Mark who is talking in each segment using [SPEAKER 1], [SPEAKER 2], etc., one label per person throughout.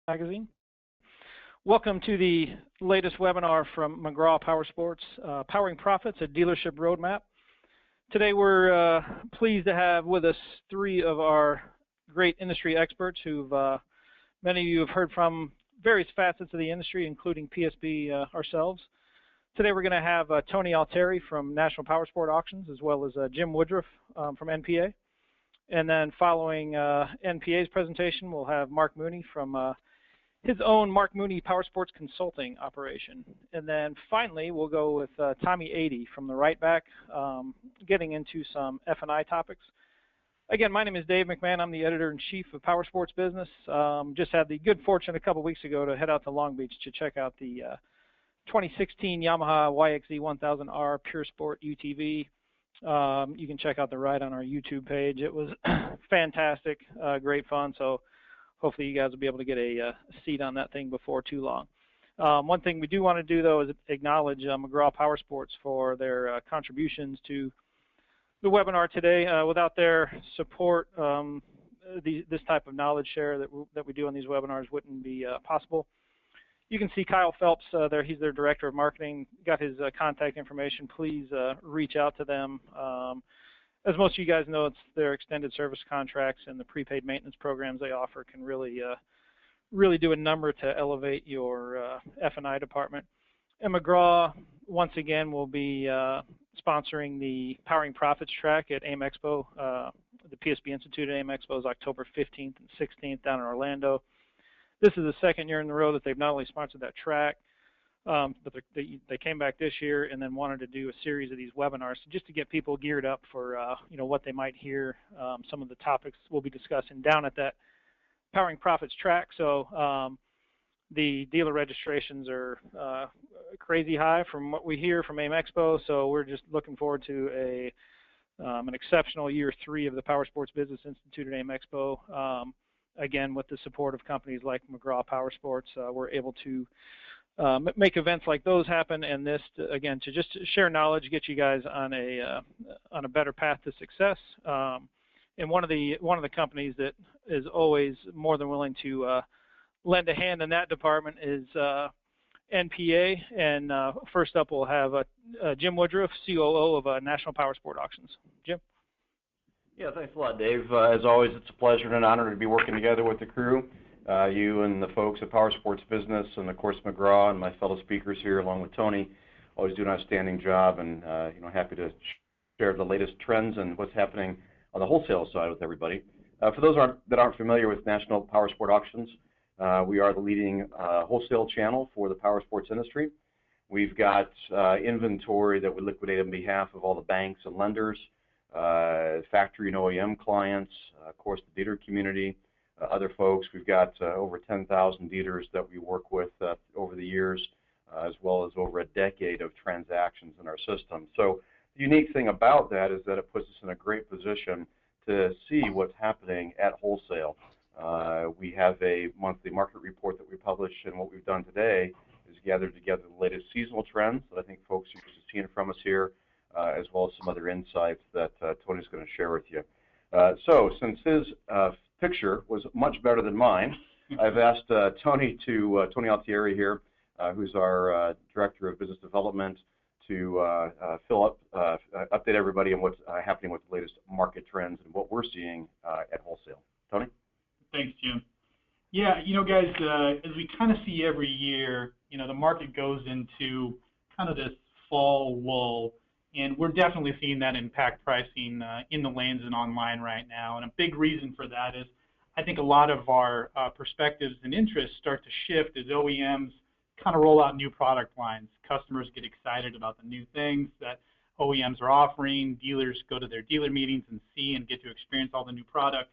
[SPEAKER 1] Magazine. Welcome to the latest webinar from McGraw Powersports, Powering Profits, a Dealership Roadmap. Today we're pleased to have with us three of our great industry experts who've many of you have heard from various facets of the industry, including PSB ourselves. Today we're going to have Tony Altieri from National Powersport Auctions, as well as Jim Woodruff from NPA. And then following NPA's presentation, we'll have Mark Mooney from his own Mark Mooney Powersports Consulting operation. And then finally, we'll go with Tommy Adey from the right back, getting into some F&I topics. Again, my name is Dave McMahon. I'm the editor-in-chief of Powersports Business. Just had the good fortune a couple weeks ago to head out to Long Beach to check out the 2016 Yamaha YXZ 1000R Pure Sport UTV. You can check out the ride on our YouTube page. It was fantastic, great fun. So hopefully you guys will be able to get a seat on that thing before too long. One thing we do want to do, though, is acknowledge McGraw Powersports for their contributions to the webinar today. Without their support, this type of knowledge share that we do on these webinars wouldn't be possible. You can see Kyle Phelps there. He's their director of marketing. Got his contact information. Please reach out to them. As most of you guys know, it's their extended service contracts and the prepaid maintenance programs they offer can really do a number to elevate your F&I department. And McGraw, once again, will be sponsoring the Powering Profits track at AIM Expo. The PSB Institute at AIM Expo is October 15th and 16th down in Orlando. This is the second year in a row that they've not only sponsored that track, but they came back this year and then wanted to do a series of these webinars just to get people geared up for what they might hear, some of the topics we'll be discussing down at that Powering Profits track. So the dealer registrations are crazy high from what we hear from AIM Expo. So we're just looking forward to an exceptional year 3 of the Powersports Business Institute at AIM Expo. Again, with the support of companies like McGraw Powersports, we're able to make events like those happen, and this, again, to just share knowledge, get you guys on a better path to success. And one of the companies that is always more than willing to lend a hand in that department is NPA. And first up, we'll have Jim Woodruff, COO of National Powersport Auctions. Jim.
[SPEAKER 2] Yeah, thanks a lot, Dave. As always, it's a pleasure and an honor to be working together with the crew. You and the folks at Powersports Business, and of course McGraw and my fellow speakers here, along with Tony, always do an outstanding job, and happy to share the latest trends and what's happening on the wholesale side with everybody. For those that aren't familiar with National Powersport Auctions, we are the leading wholesale channel for the powersports industry. We've got inventory that we liquidate on behalf of all the banks and lenders, factory and OEM clients, of course the dealer community, other folks. We've got over 10,000 dealers that we work with over the years, as well as over a decade of transactions in our system. So the unique thing about that is that it puts us in a great position to see what's happening at wholesale. We have a monthly market report that we publish, and what we've done today is gathered together the latest seasonal trends that I think folks are used to seeing from us here, as well as some other insights that Tony's going to share with you. So since his picture was much better than mine, I've asked Tony Altieri here, who's our Director of Business Development, to update everybody on what's happening with the latest market trends and what we're seeing at wholesale. Tony?
[SPEAKER 3] Thanks, Jim. Yeah, guys, as we kind of see every year, the market goes into kind of this fall lull. And we're definitely seeing that impact pricing in the lanes and online right now. And a big reason for that is I think a lot of our perspectives and interests start to shift as OEMs kind of roll out new product lines. Customers get excited about the new things that OEMs are offering. Dealers go to their dealer meetings and see and get to experience all the new products.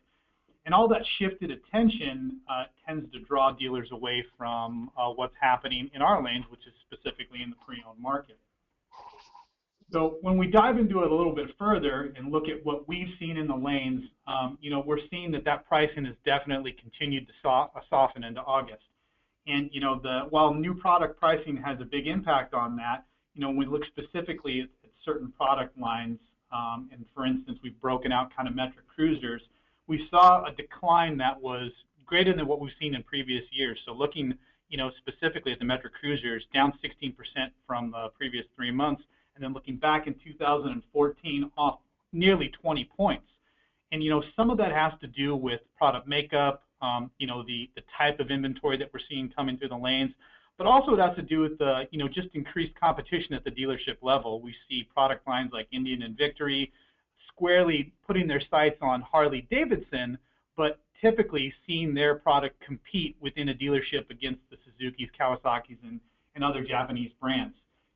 [SPEAKER 3] And all that shifted attention tends to draw dealers away from what's happening in our lanes, which is specifically in the pre-owned market. So when we dive into it a little bit further and look at what we've seen in the lanes, we're seeing that pricing has definitely continued to soften into August. And while new product pricing has a big impact on that, when we look specifically at certain product lines, and for instance, we've broken out kind of metric cruisers, we saw a decline that was greater than what we've seen in previous years. So looking, specifically at the Metric Cruisers, down 16% from the previous 3 months, and then looking back in 2014, off nearly 20 points. And some of that has to do with product makeup, the type of inventory that we're seeing coming through the lanes, but also it has to do with the just increased competition at the dealership level. We see product lines like Indian and Victory squarely putting their sights on Harley Davidson, but typically seeing their product compete within a dealership against the Suzuki's, Kawasaki's, and other Japanese brands.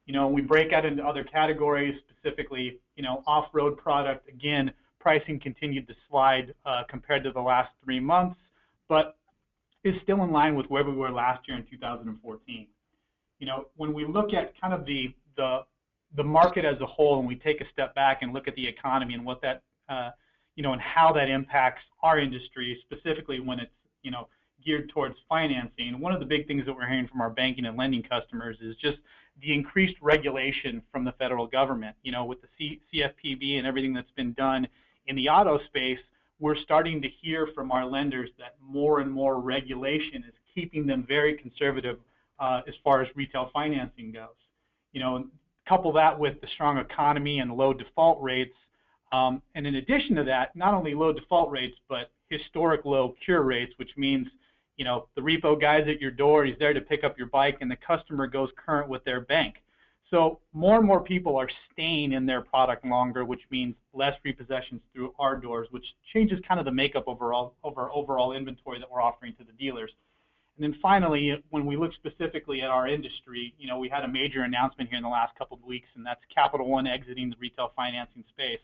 [SPEAKER 3] We break out into other categories, specifically, off-road product. Again, pricing continued to slide compared to the last 3 months, but is still in line with where we were last year in 2014. When we look at kind of the market as a whole, and we take a step back and look at the economy and what that, and how that impacts our industry, specifically when it's, geared towards financing. One of the big things that we're hearing from our banking and lending customers is just the increased regulation from the federal government. With the CFPB and everything that's been done in the auto space, we're starting to hear from our lenders that more and more regulation is keeping them very conservative as far as retail financing goes. Couple that with the strong economy and low default rates, and in addition to that, not only low default rates, but historic low cure rates, which means the repo guy's at your door, he's there to pick up your bike, and the customer goes current with their bank. So more and more people are staying in their product longer, which means less repossessions through our doors, which changes kind of the makeup of our overall inventory that we're offering to the dealers. And then finally, when we look specifically at our industry, we had a major announcement here in the last couple of weeks, and that's Capital One exiting the retail financing space.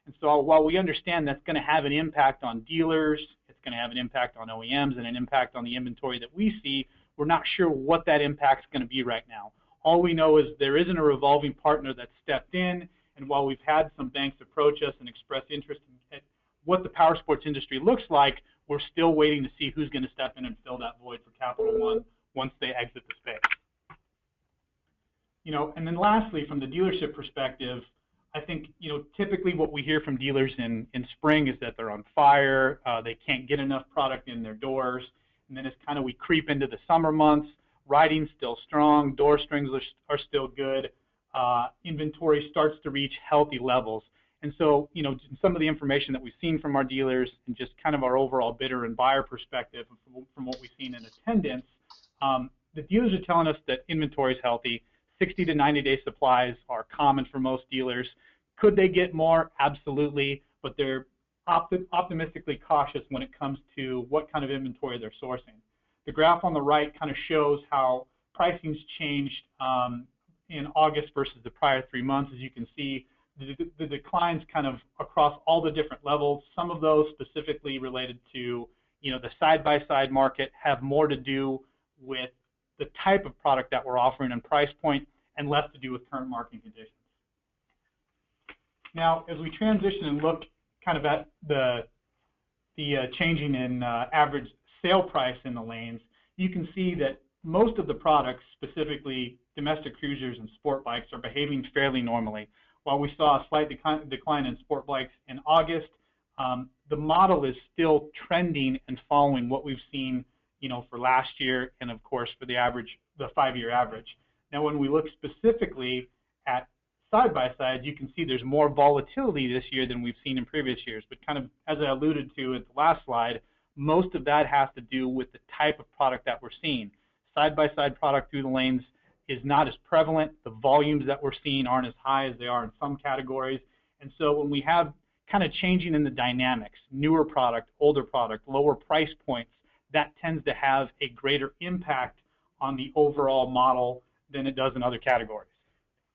[SPEAKER 3] And so while we understand that's going to have an impact on dealers, it's going to have an impact on OEMs and an impact on the inventory that we see, we're not sure what that impact's going to be right now. All we know is there isn't a revolving partner that stepped in, and while we've had some banks approach us and express interest in what the power sports industry looks like, we're still waiting to see who's going to step in and fill that void for Capital One once they exit the space. And then lastly, from the dealership perspective, I think, typically what we hear from dealers in spring is that they're on fire, they can't get enough product in their doors, and then as kind of we creep into the summer months, riding's still strong, door strings are still good, inventory starts to reach healthy levels. And so, some of the information that we've seen from our dealers and just kind of our overall bidder and buyer perspective from what we've seen in attendance, the dealers are telling us that inventory is healthy. 60 to 90-day supplies are common for most dealers. Could they get more? Absolutely, but they're optimistically cautious when it comes to what kind of inventory they're sourcing. The graph on the right kind of shows how pricing's changed in August versus the prior 3 months. As you can see, the declines kind of across all the different levels. Some of those specifically related to the side-by-side market have more to do with the type of product that we're offering and price point, and less to do with current market conditions. Now, as we transition and look kind of at the changing in average sale price in the lanes, you can see that most of the products, specifically domestic cruisers and sport bikes, are behaving fairly normally. While we saw a slight decline in sport bikes in August, the model is still trending and following what we've seen, for last year, and of course for the 5-year average. Now, when we look specifically at side-by-sides, you can see there's more volatility this year than we've seen in previous years. But kind of as I alluded to at the last slide, most of that has to do with the type of product that we're seeing. Side-by-side product through the lanes is not as prevalent. The volumes that we're seeing aren't as high as they are in some categories. And so when we have kind of changing in the dynamics, newer product, older product, lower price points, that tends to have a greater impact on the overall model than it does in other categories.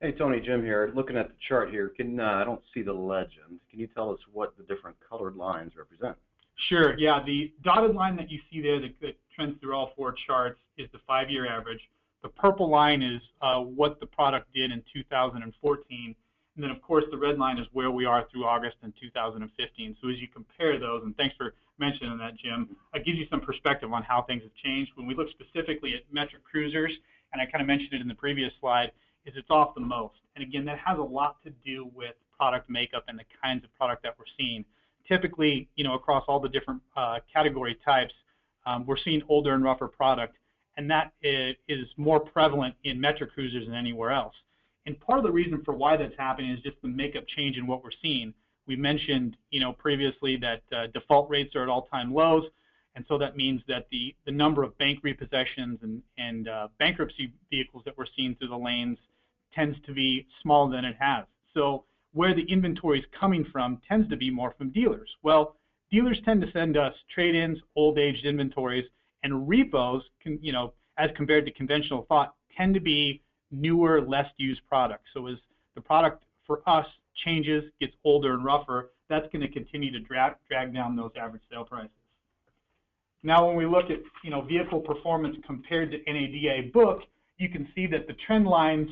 [SPEAKER 2] Hey, Tony, Jim here. Looking at the chart here, I don't see the legend. Can you tell us what the different colored lines represent?
[SPEAKER 3] Sure. Yeah, the dotted line that you see there that trends through all 4 charts is the 5-year average. The purple line is what the product did in 2014. And then, of course, the red line is where we are through August in 2015. So as you compare those, and thanks for mentioning that, Jim, it gives you some perspective on how things have changed. When we look specifically at metric cruisers, and I kind of mentioned it in the previous slide, is it's off the most. And again, that has a lot to do with product makeup and the kinds of product that we're seeing. Typically, across all the different category types, we're seeing older and rougher product, and that is more prevalent in Metro Cruisers than anywhere else. And part of the reason for why that's happening is just the makeup change in what we're seeing. We mentioned, previously that default rates are at all-time lows, and so that means that the number of bank repossessions and bankruptcy vehicles that we're seeing through the lanes tends to be smaller than it has. So where the inventory is coming from tends to be more from dealers. Well, dealers tend to send us trade-ins, old-aged inventories, and repos, as compared to conventional thought, tend to be newer, less used products. So as the product for us changes, gets older and rougher, that's going to continue to drag down those average sale prices. Now, when we look at vehicle performance compared to NADA book, you can see that the trend lines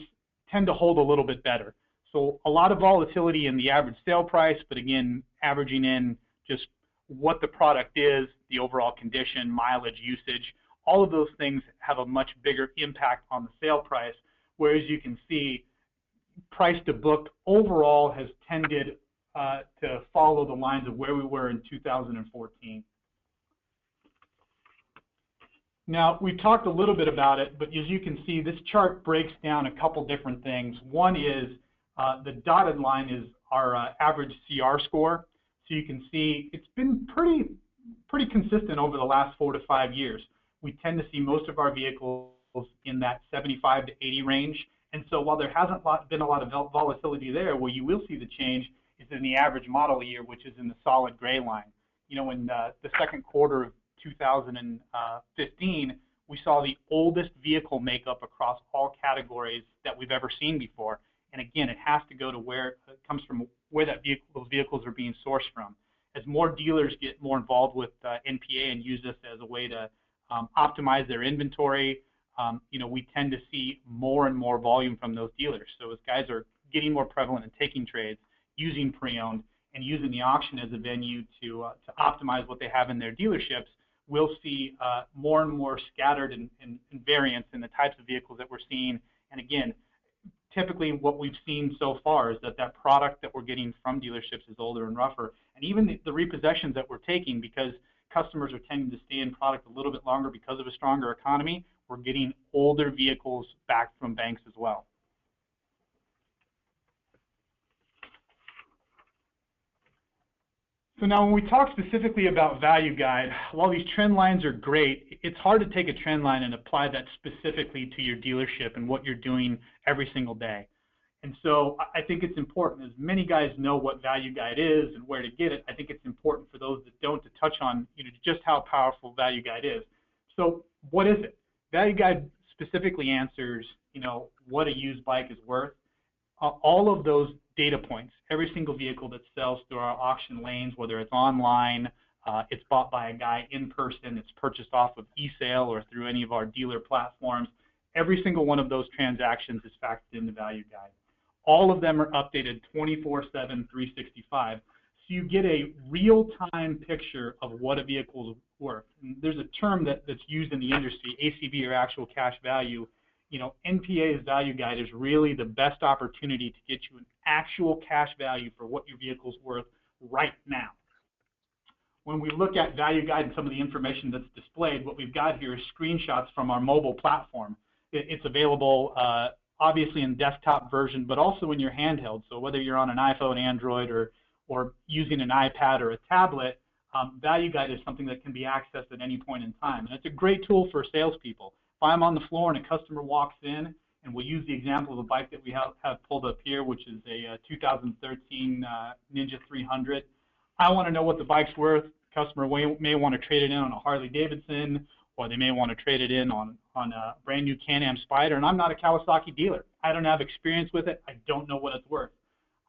[SPEAKER 3] tend to hold a little bit better. So a lot of volatility in the average sale price, but again, averaging in just what the product is, the overall condition, mileage, usage, all of those things have a much bigger impact on the sale price, whereas you can see price to book overall has tended to follow the lines of where we were in 2014. Now, we talked a little bit about it, but as you can see, this chart breaks down a couple different things. One is the dotted line is our average CR score. So you can see it's been pretty consistent over the last 4 to 5 years. We tend to see most of our vehicles in that 75 to 80 range. And so while there hasn't been a lot of volatility there, where you will see the change is in the average model year, which is in the solid gray line. In the second quarter of 2015, we saw the oldest vehicle makeup across all categories that we've ever seen before. And again, it has to go to where it comes from, where those vehicles are being sourced from. As more dealers get more involved with NPA and use this as a way to optimize their inventory, we tend to see more and more volume from those dealers. So as guys are getting more prevalent in taking trades, using pre-owned, and using the auction as a venue to optimize what they have in their dealerships, we'll see more and more scattered and variance in the types of vehicles that we're seeing. And again, typically what we've seen so far is that product that we're getting from dealerships is older and rougher. And even the repossessions that we're taking, because customers are tending to stay in product a little bit longer because of a stronger economy, we're getting older vehicles back from banks as well. So now when we talk specifically about value guide, while these trend lines are great, it's hard to take a trend line and apply that specifically to your dealership and what you're doing every single day. And so I think it's important, as many guys know what value guide is and where to get it, I think it's important for those that don't to touch on just how powerful value guide is. So what is it? Value guide specifically answers what a used bike is worth. All of those data points, every single vehicle that sells through our auction lanes, whether it's online, it's bought by a guy in person, it's purchased off of eSale or through any of our dealer platforms, every single one of those transactions is factored in the value guide. All of them are updated 24/7, 365. So you get a real-time picture of what a vehicle is worth. And there's a term that's used in the industry, ACV, or actual cash value. NPA's value guide is really the best opportunity to get you an actual cash value for what your vehicle's worth right now. When we look at value guide and some of the information that's displayed, what we've got here is screenshots from our mobile platform. It's available obviously in desktop version, but also in your handheld. So whether you're on an iPhone, Android, or using an iPad or a tablet, value guide is something that can be accessed at any point in time. And it's a great tool for salespeople. If I'm on the floor and a customer walks in, and we'll use the example of a bike that we have pulled up here, which is a 2013 Ninja 300. I want to know what the bike's worth. The customer may want to trade it in on a Harley Davidson, or they may want to trade it in on a brand new Can-Am Spyder, and I'm not a Kawasaki dealer. I don't have experience with it. I don't know what it's worth.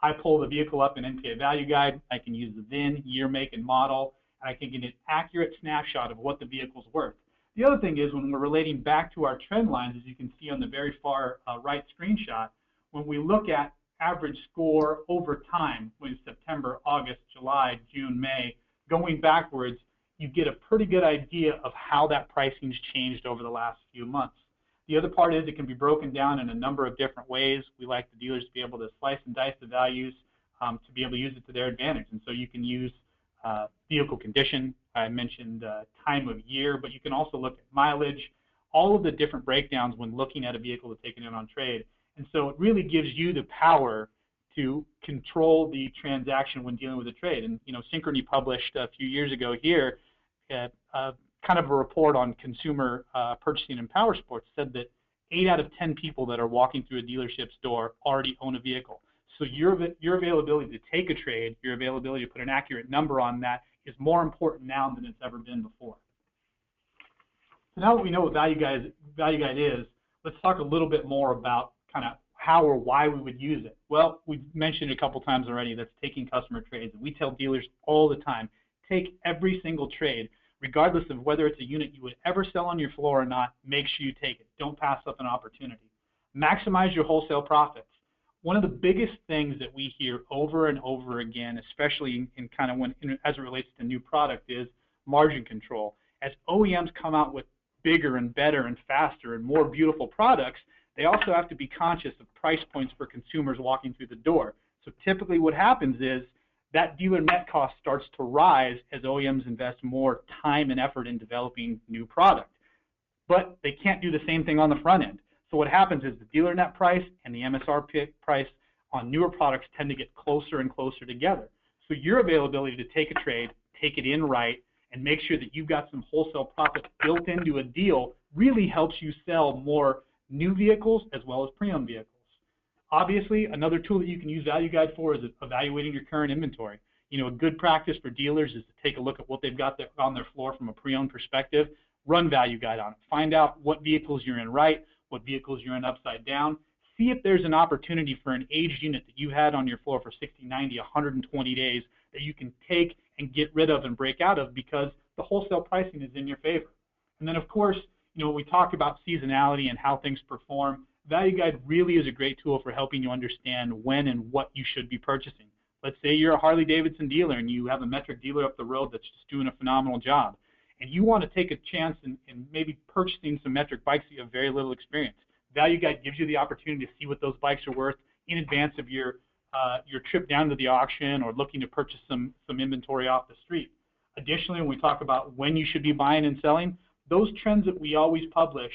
[SPEAKER 3] I pull the vehicle up in NPA Value Guide. I can use the VIN, year, make, and model, and I can get an accurate snapshot of what the vehicle's worth. The other thing is, when we're relating back to our trend lines, as you can see on the very far right screenshot, when we look at average score over time, when September, August, July, June, May, going backwards, you get a pretty good idea of how that pricing's changed over the last few months. The other part is it can be broken down in a number of different ways. We like the dealers to be able to slice and dice the values to be able to use it to their advantage. And so you can use vehicle condition, I mentioned time of year, but you can also look at mileage, all of the different breakdowns when looking at a vehicle to take it in on trade. And so it really gives you the power to control the transaction when dealing with a trade. And, Synchrony published a few years ago here kind of a report on consumer purchasing in power sports, said that 8 out of 10 people that are walking through a dealership's door already own a vehicle. So your availability to take a trade, your availability to put an accurate number on that is more important now than it's ever been before. So now that we know what Value Guide is, let's talk a little bit more about kind of how or why we would use it. Well, we've mentioned a couple times already that's taking customer trades. And we tell dealers all the time, take every single trade, regardless of whether it's a unit you would ever sell on your floor or not. Make sure you take it. Don't pass up an opportunity. Maximize your wholesale profits. One of the biggest things that we hear over and over again, especially in kind of as it relates to new product, is margin control. As OEMs come out with bigger and better and faster and more beautiful products, they also have to be conscious of price points for consumers walking through the door. So typically what happens is that dealer net cost starts to rise as OEMs invest more time and effort in developing new product. But they can't do the same thing on the front end. So what happens is the dealer net price and the MSRP price on newer products tend to get closer and closer together. So your availability to take a trade, take it in right, and make sure that you've got some wholesale profit built into a deal really helps you sell more new vehicles as well as pre-owned vehicles. Obviously, another tool that you can use Value Guide for is evaluating your current inventory. A good practice for dealers is to take a look at what they've got on their floor from a pre-owned perspective, run Value Guide on it, find out what vehicles you're in right, what vehicles you're in upside down, see if there's an opportunity for an aged unit that you had on your floor for 60, 90, 120 days that you can take and get rid of and break out of because the wholesale pricing is in your favor. And then, of course, we talk about seasonality and how things perform. Value Guide really is a great tool for helping you understand when and what you should be purchasing. Let's say you're a Harley-Davidson dealer and you have a metric dealer up the road that's just doing a phenomenal job, and you want to take a chance in maybe purchasing some metric bikes that you have very little experience. Value Guide gives you the opportunity to see what those bikes are worth in advance of your trip down to the auction or looking to purchase some inventory off the street. Additionally, when we talk about when you should be buying and selling, those trends that we always publish,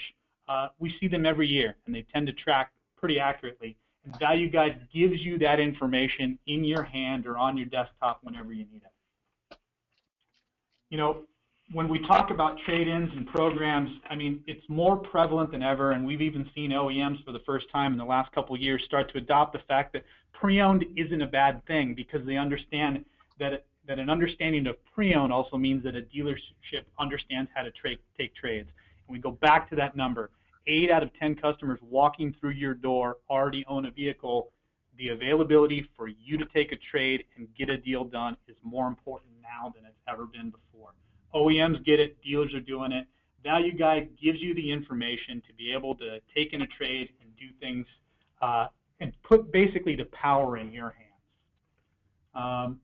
[SPEAKER 3] we see them every year, and they tend to track pretty accurately. And Value Guide gives you that information in your hand or on your desktop whenever you need it. When we talk about trade-ins and programs, it's more prevalent than ever, and we've even seen OEMs for the first time in the last couple of years start to adopt the fact that pre-owned isn't a bad thing because they understand that an understanding of pre-owned also means that a dealership understands how to take trades. And we go back to that number. 8 out of 10 customers walking through your door already own a vehicle. The availability for you to take a trade and get a deal done is more important now than it's ever been before. OEMs get it, dealers are doing it. Value Guide gives you the information to be able to take in a trade and do things and put basically the power in your hands.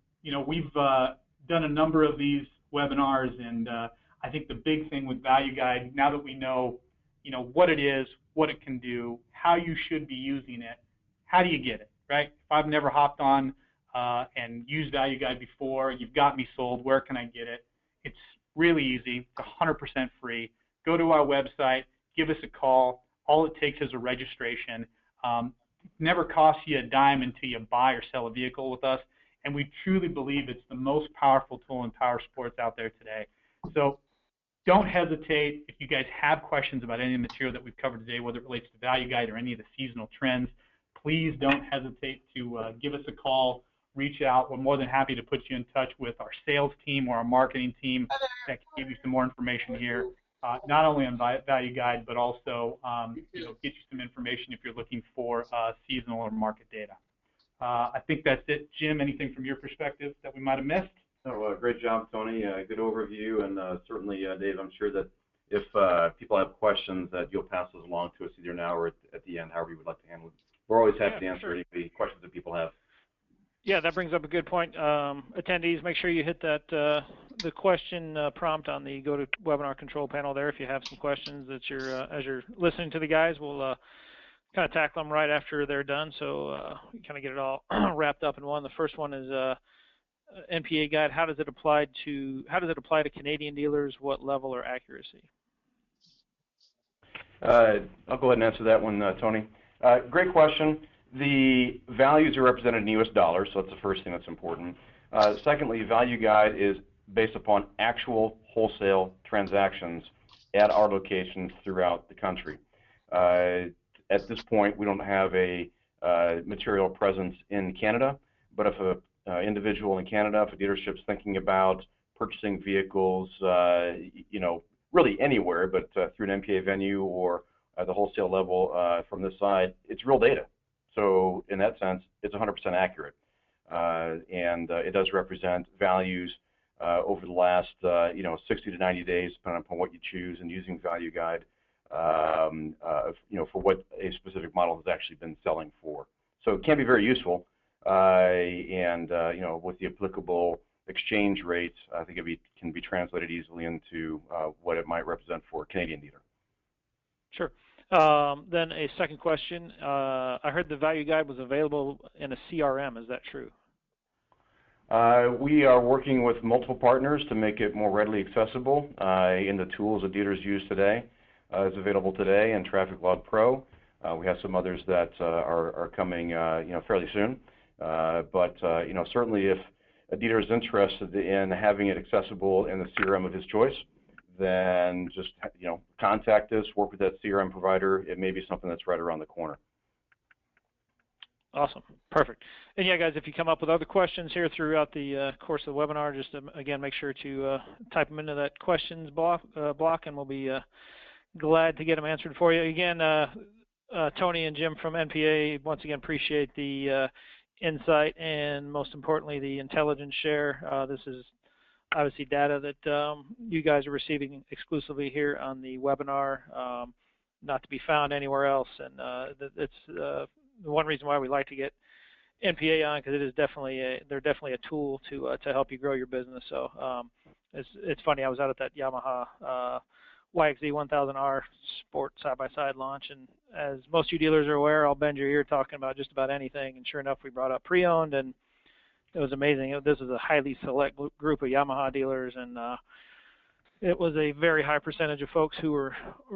[SPEAKER 3] We've done a number of these webinars, and I think the big thing with Value Guide, now that we know, what it is, what it can do, how you should be using it, how do you get it, right? If I've never hopped on and used Value Guide before, you've got me sold, where can I get it? It's really easy. It's 100% free. Go to our website, give us a call. All it takes is a registration. It never costs you a dime until you buy or sell a vehicle with us, and we truly believe it's the most powerful tool in power sports out there today. So don't hesitate. If you guys have questions about any of the material that we've covered today, whether it relates to Value Guide or any of the seasonal trends, please don't hesitate to give us a call, reach out. We're more than happy to put you in touch with our sales team or our marketing team that can give you some more information here, not only on Value Guide, but also get you some information if you're looking for seasonal or market data. I think that's it. Jim, anything from your perspective that we might have missed?
[SPEAKER 2] No, great job, Tony. Good overview, and certainly, Dave, I'm sure that if people have questions, that you'll pass those along to us either now or at the end, however you would like to handle it. We're always happy to answer any questions that people have.
[SPEAKER 1] Yeah, that brings up a good point. Attendees, make sure you hit that the question prompt on the GoToWebinar control panel there if you have some questions that as you're listening to the guys. We'll kind of tackle them right after they're done, so we kind of get it all wrapped up in one. The first one is NPA guide, how does it apply to Canadian dealers? What level or accuracy?
[SPEAKER 2] I'll go ahead and answer that one, Tony. Great question. The values are represented in U.S. dollars, so that's the first thing that's important. Secondly, value guide is based upon actual wholesale transactions at our locations throughout the country. At this point, we don't have a material presence in Canada, but if an individual in Canada, if a dealership's thinking about purchasing vehicles, really anywhere, but through an MPA venue or at the wholesale level from this side, it's real data. So in that sense, it's 100% accurate. And it does represent values over the last 60 to 90 days, depending upon what you choose, and using value guide for what a specific model has actually been selling for. So it can be very useful, and with the applicable exchange rates, I think it can be translated easily into what it might represent for a Canadian dealer.
[SPEAKER 1] Sure. Then a second question. I heard the value guide was available in a CRM. Is that true?
[SPEAKER 2] We are working with multiple partners to make it more readily accessible in the tools that dealers use today. It's available today in Traffic Log Pro. We have some others that are coming fairly soon. But certainly if a dealer is interested in having it accessible in the CRM of his choice, then just contact us, work with that CRM provider. It may be something that's right around the corner.
[SPEAKER 1] Awesome. Perfect. And yeah, guys, if you come up with other questions here throughout the course of the webinar, just again, make sure to type them into that questions block, and we'll be glad to get them answered for you. Again, Tony and Jim from NPA, once again, appreciate the insight and most importantly, the intelligence share. This is obviously data that you guys are receiving exclusively here on the webinar, not to be found anywhere else. And it's the one reason why we like to get NPA on, because it is they're definitely a tool to help you grow your business. So it's funny, I was out at that Yamaha YXZ 1000R Sport side-by-side launch, and as most of you dealers are aware, I'll bend your ear talking about just about anything, and sure enough, we brought up pre-owned, and it was amazing. This is a highly select group of Yamaha dealers, and it was a very high percentage of folks who were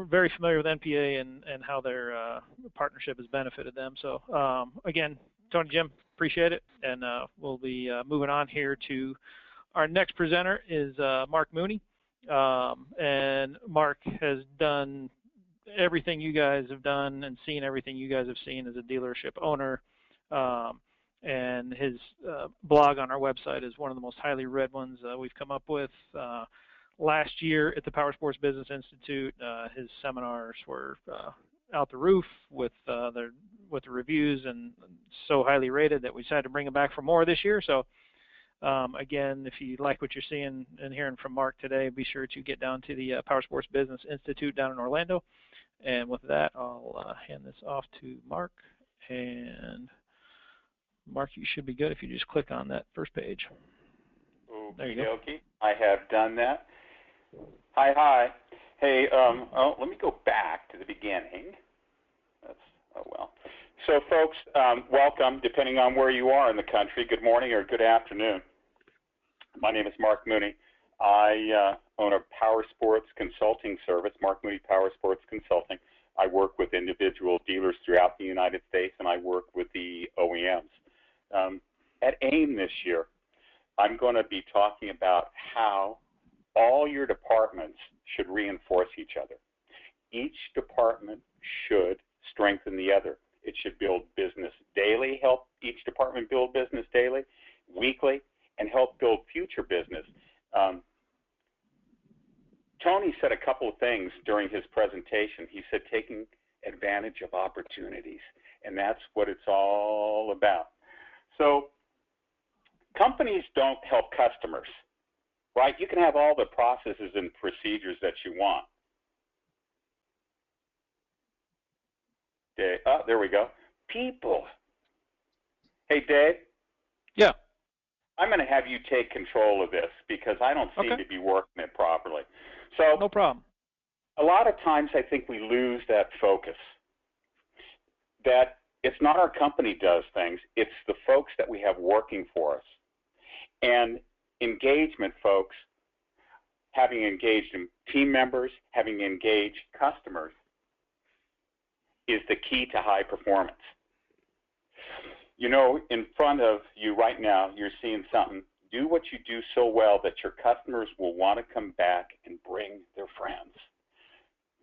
[SPEAKER 1] very familiar with NPA and how their partnership has benefited them. So again, Tony, Jim, appreciate it, and we'll be moving on here to our next presenter is Mark Mooney. And Mark has done everything you guys have done and seen everything you guys have seen as a dealership owner. And his blog on our website is one of the most highly read ones we've come up with. Last year at the Powersports Business Institute, his seminars were out the roof with the reviews, and so highly rated that we decided to bring him back for more this year. So again, if you like what you're seeing and hearing from Mark today, be sure to get down to the Powersports Business Institute down in Orlando. And with that, I'll hand this off to Mark. And Mark, you should be good if you just click on that first page. There you go.
[SPEAKER 4] Okay, I have done that. Hi. Hey, let me go back to the beginning. So, folks, welcome, depending on where you are in the country. Good morning or good afternoon. My name is Mark Mooney. I own a Powersports consulting service, Mark Mooney Powersports Consulting. I work with individual dealers throughout the United States, and I work with the OEMs. At AIM this year, I'm going to be talking about how all your departments should reinforce each other. Each department should strengthen the other. It should build business daily, help each department build business daily, weekly, and help build future business. Tony said a couple of things during his presentation. He said taking advantage of opportunities, and that's what it's all about. So companies don't help customers, right? You can have all the processes and procedures that you want. Okay. Oh, there we go. People. Hey, Dave?
[SPEAKER 1] Yeah.
[SPEAKER 4] I'm going to have you take control of this because I don't seem to be working it properly. So
[SPEAKER 1] no problem.
[SPEAKER 4] A lot of times I think we lose that focus, that it's not our company does things, it's the folks that we have working for us. And engagement, folks, having engaged team members, having engaged customers, is the key to high performance. You know, in front of you right now, you're seeing something. Do what you do so well that your customers will want to come back and bring their friends.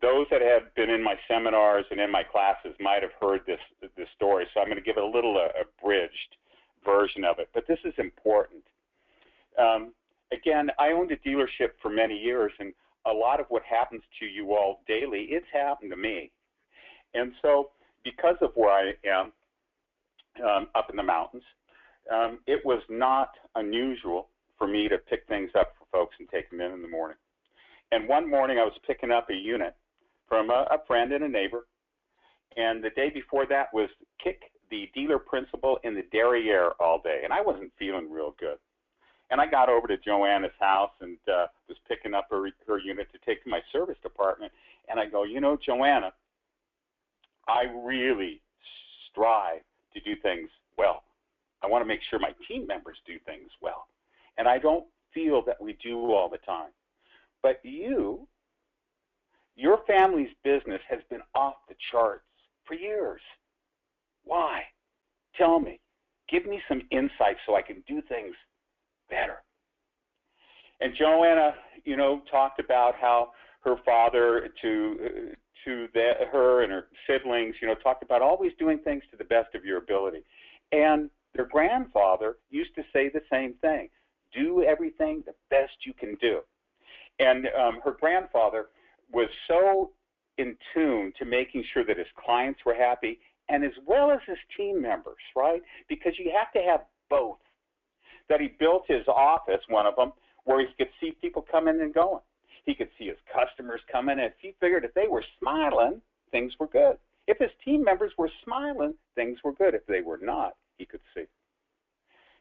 [SPEAKER 4] Those that have been in my seminars and in my classes might have heard this story, so I'm going to give it a little abridged version of it, but this is important. Again, I owned a dealership for many years, and a lot of what happens to you all daily, it's happened to me. And so because of where I am up in the mountains, it was not unusual for me to pick things up for folks and take them in the morning. And one morning I was picking up a unit from a friend and a neighbor, and the day before that was kick the dealer principal in the derriere all day, and I wasn't feeling real good. And I got over to Joanna's house and was picking up her unit to take to my service department, and I go, you know, Joanna, I really strive to do things well. I want to make sure my team members do things well, and I don't feel that we do all the time. But your family's business has been off the charts for years. Why? Tell me. Give me some insight so I can do things better. And Joanna, you know, talked about how her father her and her siblings, you know, talked about always doing things to the best of your ability. And their grandfather used to say the same thing. Do everything the best you can do. And her grandfather was so in tune to making sure that his clients were happy and as well as his team members, right? Because you have to have both. That he built his office, one of them, where he could see people coming and going. He could see his customers coming, and if he figured if they were smiling, things were good. If his team members were smiling, things were good. If they were not, he could see.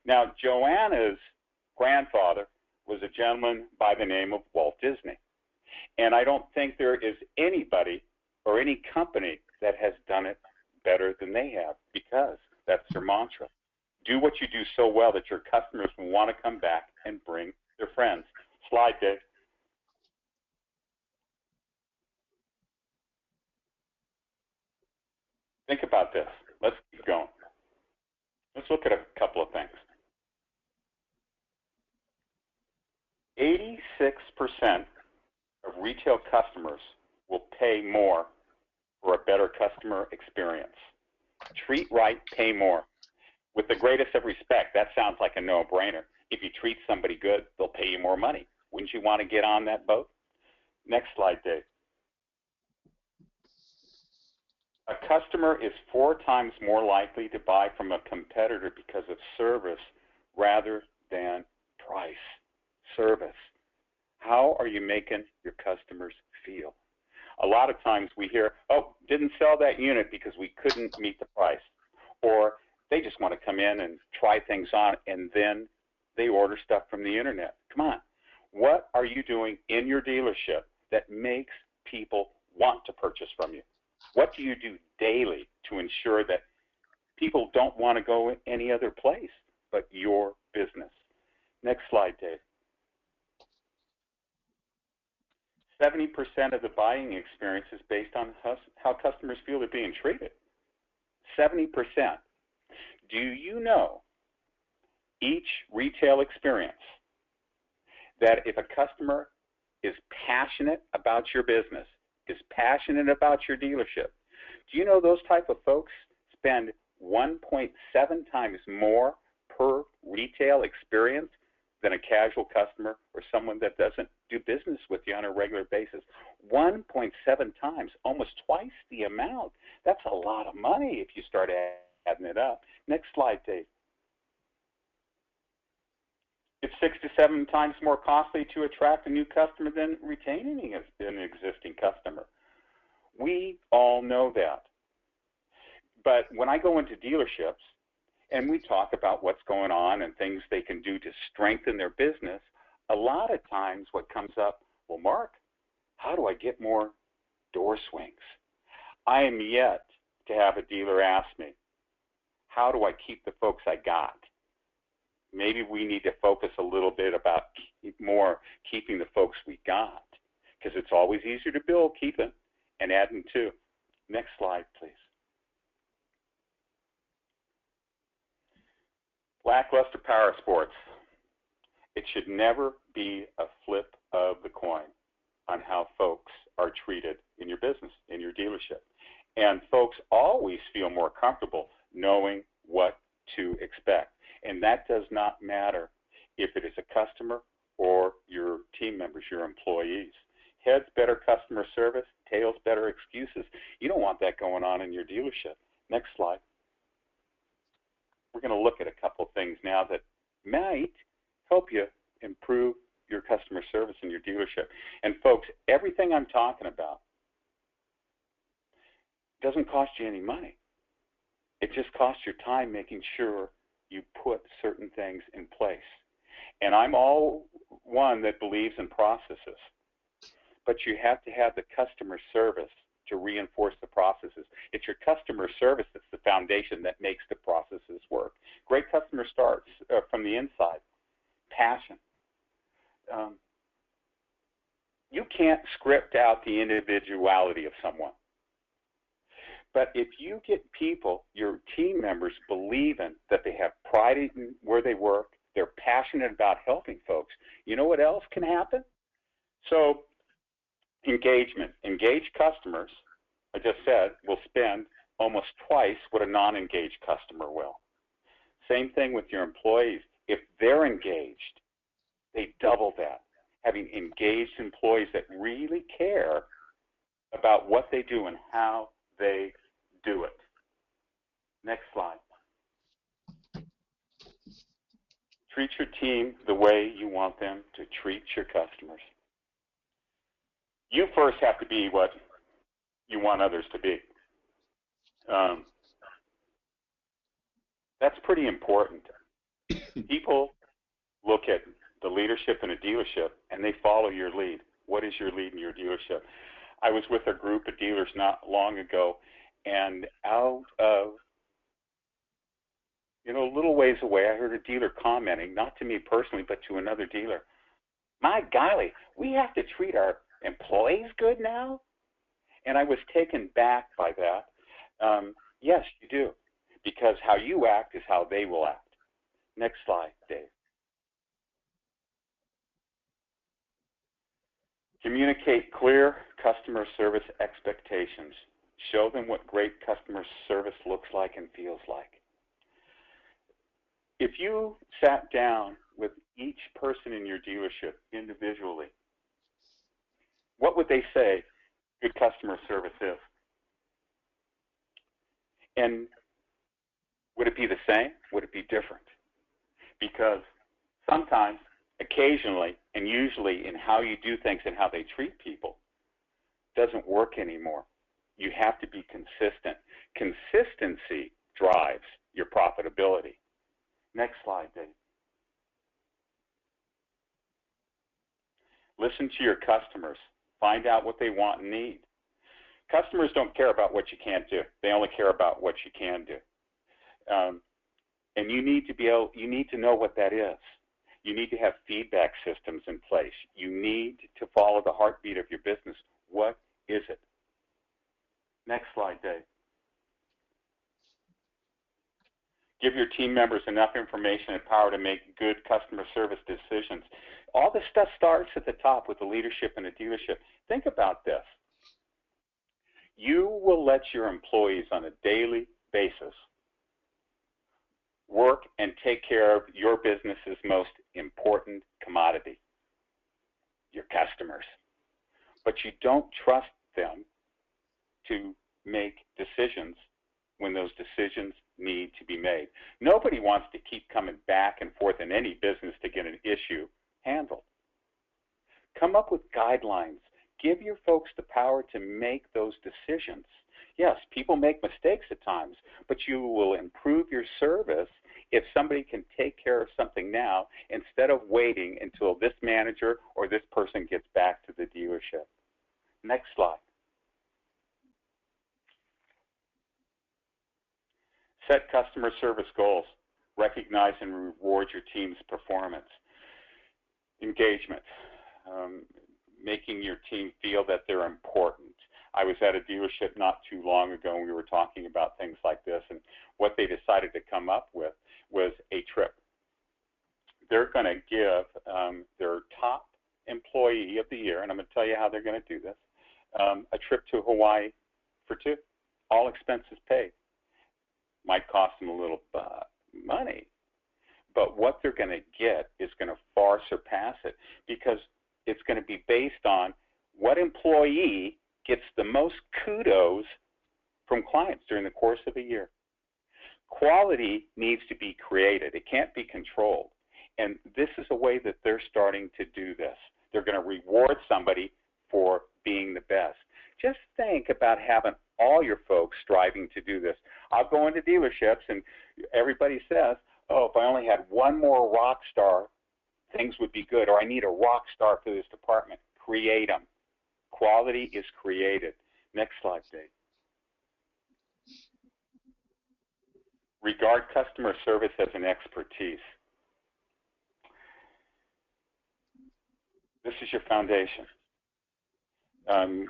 [SPEAKER 4] Now, Joanna's grandfather was a gentleman by the name of Walt Disney. And I don't think there is anybody or any company that has done it better than they have, because that's their mantra. Do what you do so well that your customers will want to come back and bring their friends. Slide, Dave. Think about this. Let's keep going. Let's look at a couple of things. 86% of retail customers will pay more for a better customer experience. Treat right, pay more. With the greatest of respect, that sounds like a no-brainer. If you treat somebody good, they'll pay you more money. Wouldn't you want to get on that boat? Next slide, Dave. A customer is 4 times more likely to buy from a competitor because of service rather than price. Service. How are you making your customers feel? A lot of times we hear, oh, didn't sell that unit because we couldn't meet the price. Or they just want to come in and try things on, and then they order stuff from the internet. Come on. What are you doing in your dealership that makes people want to purchase from you? What do you do daily to ensure that people don't want to go any other place but your business? Next slide, Dave. 70% of the buying experience is based on how customers feel they're being treated. 70%. Do you know each retail experience that if a customer is passionate about your business, is passionate about your dealership, do you know those type of folks spend 1.7 times more per retail experience than a casual customer or someone that doesn't do business with you on a regular basis? 1.7 times, almost twice the amount. That's a lot of money if you start adding it up. Next slide, Dave. It's 6 to 7 times more costly to attract a new customer than retaining an existing customer. We all know that. But when I go into dealerships and we talk about what's going on and things they can do to strengthen their business, a lot of times what comes up, well, Mark, how do I get more door swings? I am yet to have a dealer ask me, how do I keep the folks I got? maybe we need to focus a little bit about keeping the folks we got, because it's always easier to build, keeping, and adding to. Next slide, please. Lackluster power sports. It should never be a flip of the coin on how folks are treated in your business, in your dealership. And folks always feel more comfortable knowing what to expect. And that does not matter if it is a customer or your team members, your employees. Heads, better customer service. Tails, better excuses. You don't want that going on in your dealership. Next slide. We're going to look at a couple of things now that might help you improve your customer service in your dealership. And folks, everything I'm talking about doesn't cost you any money. It just costs your time making sure you put certain things in place. And I'm all one that believes in processes, but you have to have the customer service to reinforce the processes. It's your customer service that's the foundation that makes the processes work. Great customer starts from the inside. Passion. You can't script out the individuality of someone. But if you get people, your team members, believing that they have pride in where they work, they're passionate about helping folks, you know what else can happen? So engagement. Engaged customers, I just said, will spend almost twice what a non-engaged customer will. Same thing with your employees. If they're engaged, they double that. Having engaged employees that really care about what they do and how they do it. Next slide. Treat your team the way you want them to treat your customers. You first have to be what you want others to be. That's pretty important. People look at the leadership in a dealership and they follow your lead. What is your lead in your dealership? I was with a group of dealers not long ago, and out of, a little ways away, I heard a dealer commenting, not to me personally, but to another dealer. My golly, we have to treat our employees good now? And I was taken back by that. Yes, you do, because how you act is how they will act. Next slide, Dave. Communicate clear customer service expectations. Show them what great customer service looks like and feels like. If you sat down with each person in your dealership individually, what would they say good customer service is? And would it be the same? Would it be different? Because sometimes, occasionally, and usually in how you do things and how they treat people doesn't work anymore. You have to be consistent. Consistency drives your profitability. Next slide, Dave. Listen to your customers. Find out what they want and need. Customers don't care about what you can't do. They only care about what you can do. And you need to know what that is. You need to have feedback systems in place. You need to follow the heartbeat of your business. What is it? Next slide, Dave. Give your team members enough information and power to make good customer service decisions. All this stuff starts at the top with the leadership in a dealership. Think about this. You will let your employees on a daily basis work and take care of your business's most important commodity, your customers. But you don't trust them to make decisions when those decisions need to be made. Nobody wants to keep coming back and forth in any business to get an issue handled. Come up with guidelines. Give your folks the power to make those decisions. Yes, people make mistakes at times, but you will improve your service if somebody can take care of something now instead of waiting until this manager or this person gets back to the dealership. Next slide. Set customer service goals. Recognize and reward your team's performance. Engagement, making your team feel that they're important. I was at a dealership not too long ago, and we were talking about things like this, and what they decided to come up with was a trip. They're going to give their top employee of the year, and I'm going to tell you how they're going to do this, a trip to Hawaii for two, all expenses paid. Might cost them a little money, but what they're going to get is going to far surpass it, because it's going to be based on what employee gets the most kudos from clients during the course of a year. Quality needs to be created. It can't be controlled. And this is a way that they're starting to do this. They're going to reward somebody for being the best. Just think about having all your folks striving to do this. I'll go into dealerships and everybody says, oh, if I only had one more rock star, things would be good, or I need a rock star for this department. Create them. Quality is created. Next slide, Dave. Regard customer service as an expertise. This is your foundation.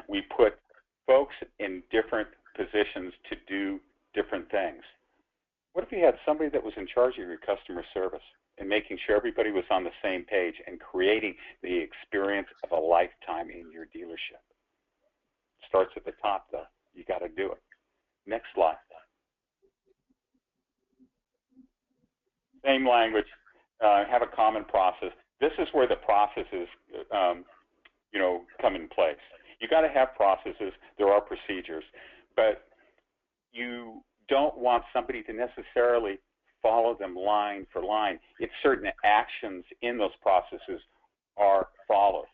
[SPEAKER 4] We put folks in different positions to do different things. What if you had somebody that was in charge of your customer service and making sure everybody was on the same page and creating the experience of a lifetime in your dealership? It starts at the top, though. You got to do it. Next slide. Same language. Have a common process. This is where the processes, come in place. You got to have processes. There are procedures, but you don't want somebody to necessarily follow them line for line. It's certain actions in those processes are followed.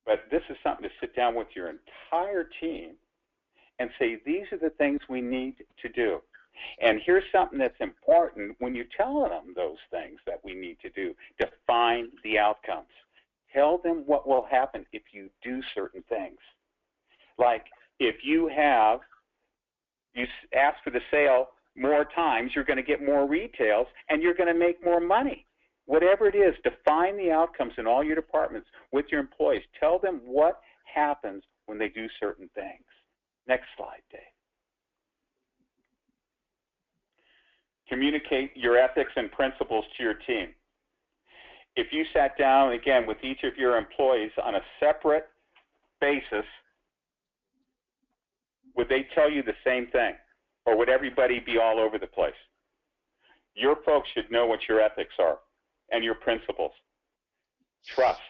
[SPEAKER 4] But this is something to sit down with your entire team and say, these are the things we need to do. And here's something that's important when you're telling them those things that we need to do. Define the outcomes. Tell them what will happen if you do certain things. Like if you ask for the sale more times, you're going to get more retails and you're going to make more money. Whatever it is, define the outcomes in all your departments with your employees. Tell them what happens when they do certain things. Next slide, Dave. Communicate your ethics and principles to your team. If you sat down, again, with each of your employees on a separate basis, would they tell you the same thing? Or would everybody be all over the place? Your folks should know what your ethics are and your principles. Trust.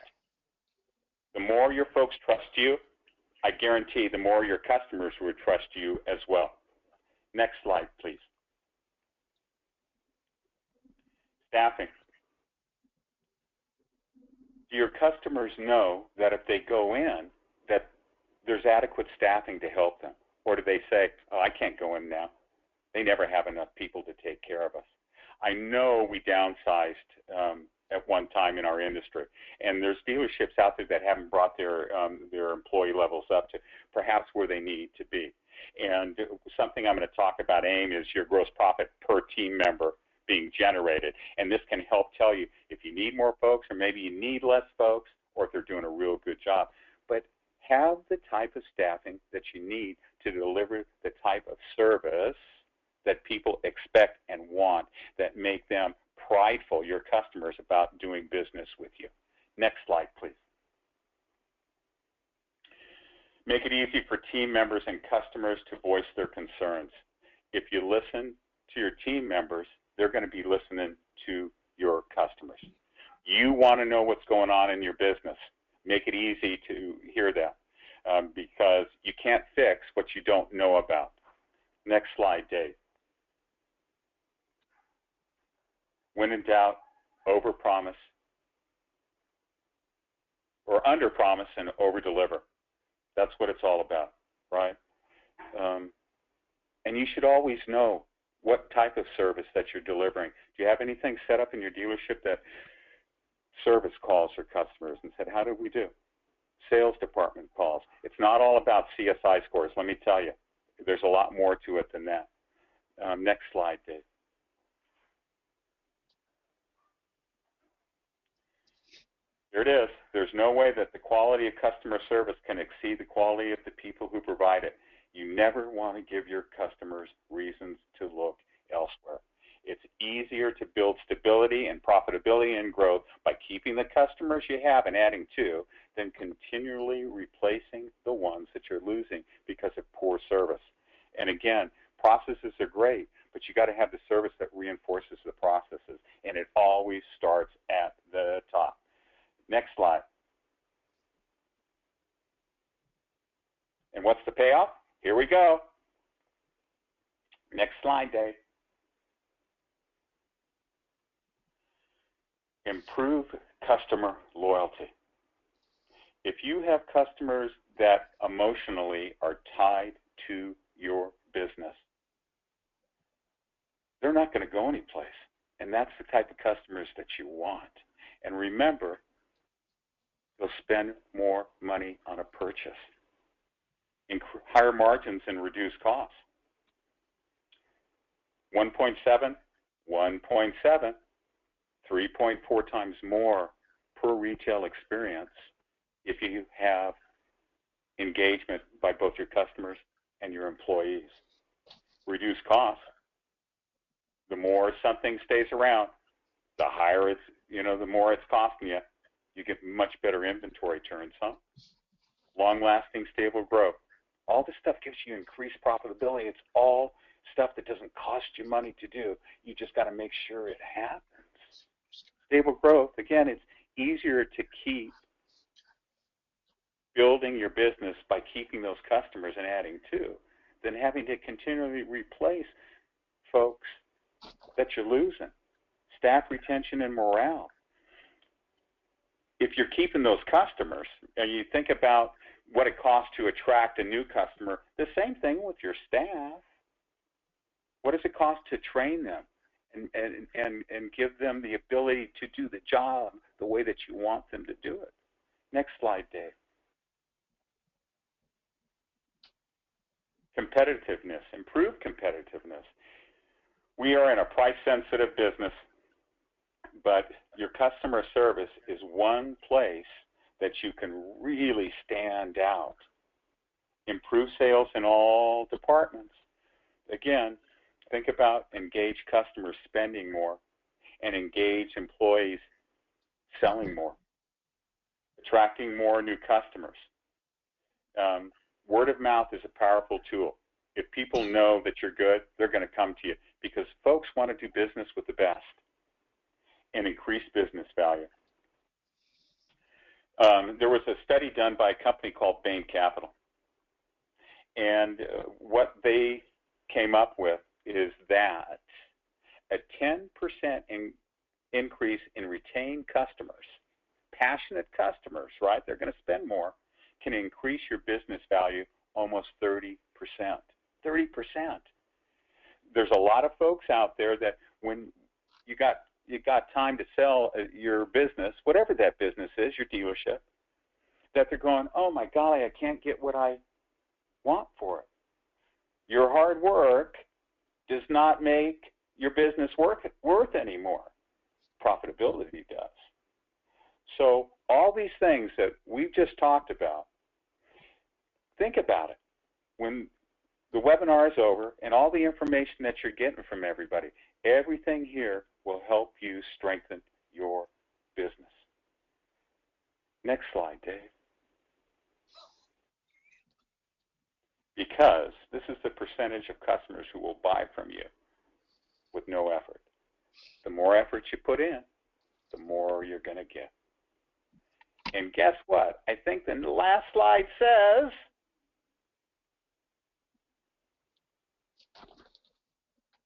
[SPEAKER 4] The more your folks trust you, I guarantee the more your customers would trust you as well. Next slide, please. Staffing. Do your customers know that if they go in, that there's adequate staffing to help them? Or do they say, oh, I can't go in now. They never have enough people to take care of us. I know we downsized at one time in our industry, and there's dealerships out there that haven't brought their employee levels up to perhaps where they need to be. And something I'm going to talk about, AIM, is your gross profit per team member being generated. And this can help tell you if you need more folks or maybe you need less folks or if they're doing a real good job. But have the type of staffing that you need to deliver the type of service that people expect and want, that make them prideful, your customers, about doing business with you. Next slide, please. Make it easy for team members and customers to voice their concerns. If you listen to your team members, they're going to be listening to your customers. You want to know what's going on in your business. Make it easy to hear that because you can't fix what you don't know about. Next slide, Dave. When in doubt, overpromise, or underpromise and overdeliver. That's what it's all about, right? And you should always know what type of service that you're delivering. Do you have anything set up in your dealership that service calls for customers and said, how did we do? Sales department calls. It's not all about CSI scores, let me tell you. There's a lot more to it than that. Next slide, Dave. There it is. There's no way that the quality of customer service can exceed the quality of the people who provide it. You never want to give your customers reasons to look elsewhere. It's easier to build stability and profitability and growth by keeping the customers you have and adding to than continually replacing the ones that you're losing because of poor service. And again, processes are great, but you got to have the service that reinforces the processes, and it always starts at the top. Next slide. And what's the payoff? Here we go. Next slide, Dave. Improve customer loyalty. If you have customers that emotionally are tied to your business, they're not going to go anyplace. And that's the type of customers that you want. And remember, they'll spend more money on a purchase, higher margins and reduced costs. 1.7, 1.7, 3.4 times more per retail experience if you have engagement by both your customers and your employees. Reduce costs. The more something stays around, the higher it's, the more it's costing you. You get much better inventory turns, huh? Long-lasting, stable growth. All this stuff gives you increased profitability. It's all stuff that doesn't cost you money to do. You just got to make sure it happens. Stable growth, again, it's easier to keep building your business by keeping those customers and adding to than having to continually replace folks that you're losing. Staff retention and morale. If you're keeping those customers and you think about what it costs to attract a new customer, the same thing with your staff. What does it cost to train them and give them the ability to do the job the way that you want them to do it? Next slide, Dave. Competitiveness, improve competitiveness. We are in a price-sensitive business, but your customer service is one place that you can really stand out. Improve sales in all departments. Again, think about engaged customers spending more and engaged employees selling more, attracting more new customers. Word of mouth is a powerful tool. If people know that you're good, they're going to come to you because folks want to do business with the best and increase business value. There was a study done by a company called Bain Capital, and what they came up with is that a 10% increase in retained customers, passionate customers, right? They're going to spend more, can increase your business value almost 30%. 30%. There's a lot of folks out there that when you got time to sell your business, whatever that business is, your dealership, that they're going, oh my golly, I can't get what I want for it. Your hard work does not make your business worth anymore. Profitability does. So all these things that we've just talked about, think about it. When the webinar is over and all the information that you're getting from everybody, everything here will help you strengthen your business. Next slide, Dave. Because this is the percentage of customers who will buy from you with no effort. The more effort you put in, the more you're going to get. And guess what? I think the last slide says,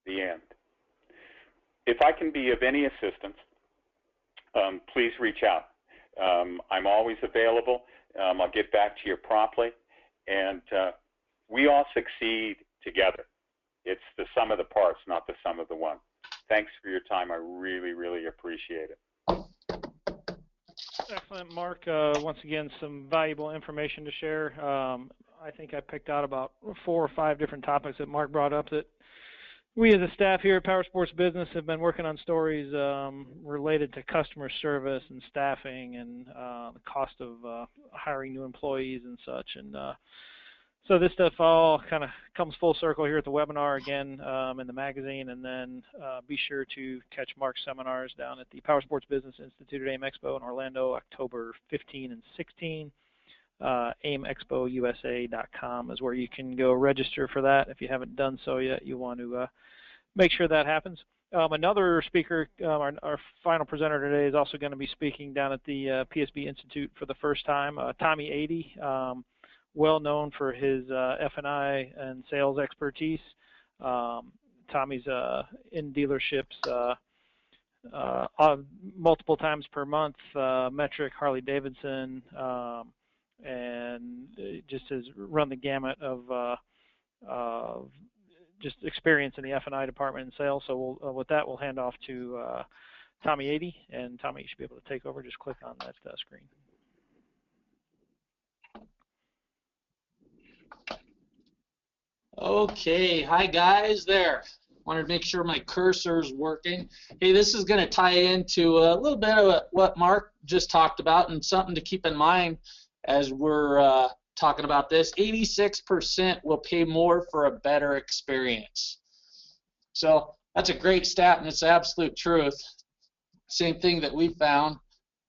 [SPEAKER 4] the end. If I can be of any assistance, please reach out. I'm always available. I'll get back to you promptly. And we all succeed together. It's the sum of the parts, not the sum of the one. Thanks for your time. I really, really appreciate it.
[SPEAKER 1] Excellent, Mark. Once again, some valuable information to share. I think I picked out about 4 or 5 different topics that Mark brought up that We as a staff here at Power Sports Business have been working on stories related to customer service and staffing and the cost of hiring new employees and such. And so this stuff all kind of comes full circle here at the webinar again in the magazine. And then be sure to catch Mark's seminars down at the Power Sports Business Institute at AIM Expo in Orlando, October 15 and 16. AIMExpoUSA.com is where you can go register for that. If you haven't done so yet, you want to make sure that happens. Another speaker, our final presenter today, is also going to be speaking down at the PSB Institute for the first time. Tommy 80, well known for his F&I and sales expertise. Tommy's in dealerships multiple times per month, Metric, Harley Davidson, and just has run the gamut of just experience in the F&I department and sales. So with that, we'll hand off to Tommy 80, and Tommy, you should be able to take over. Just click on that screen.
[SPEAKER 5] Okay, hi guys there. Wanted to make sure my cursor's working. Hey, this is going to tie into a little bit of what Mark just talked about, and something to keep in mind as we're talking about this. 86% will pay more for a better experience. So that's a great stat, and it's the absolute truth. Same thing that we found.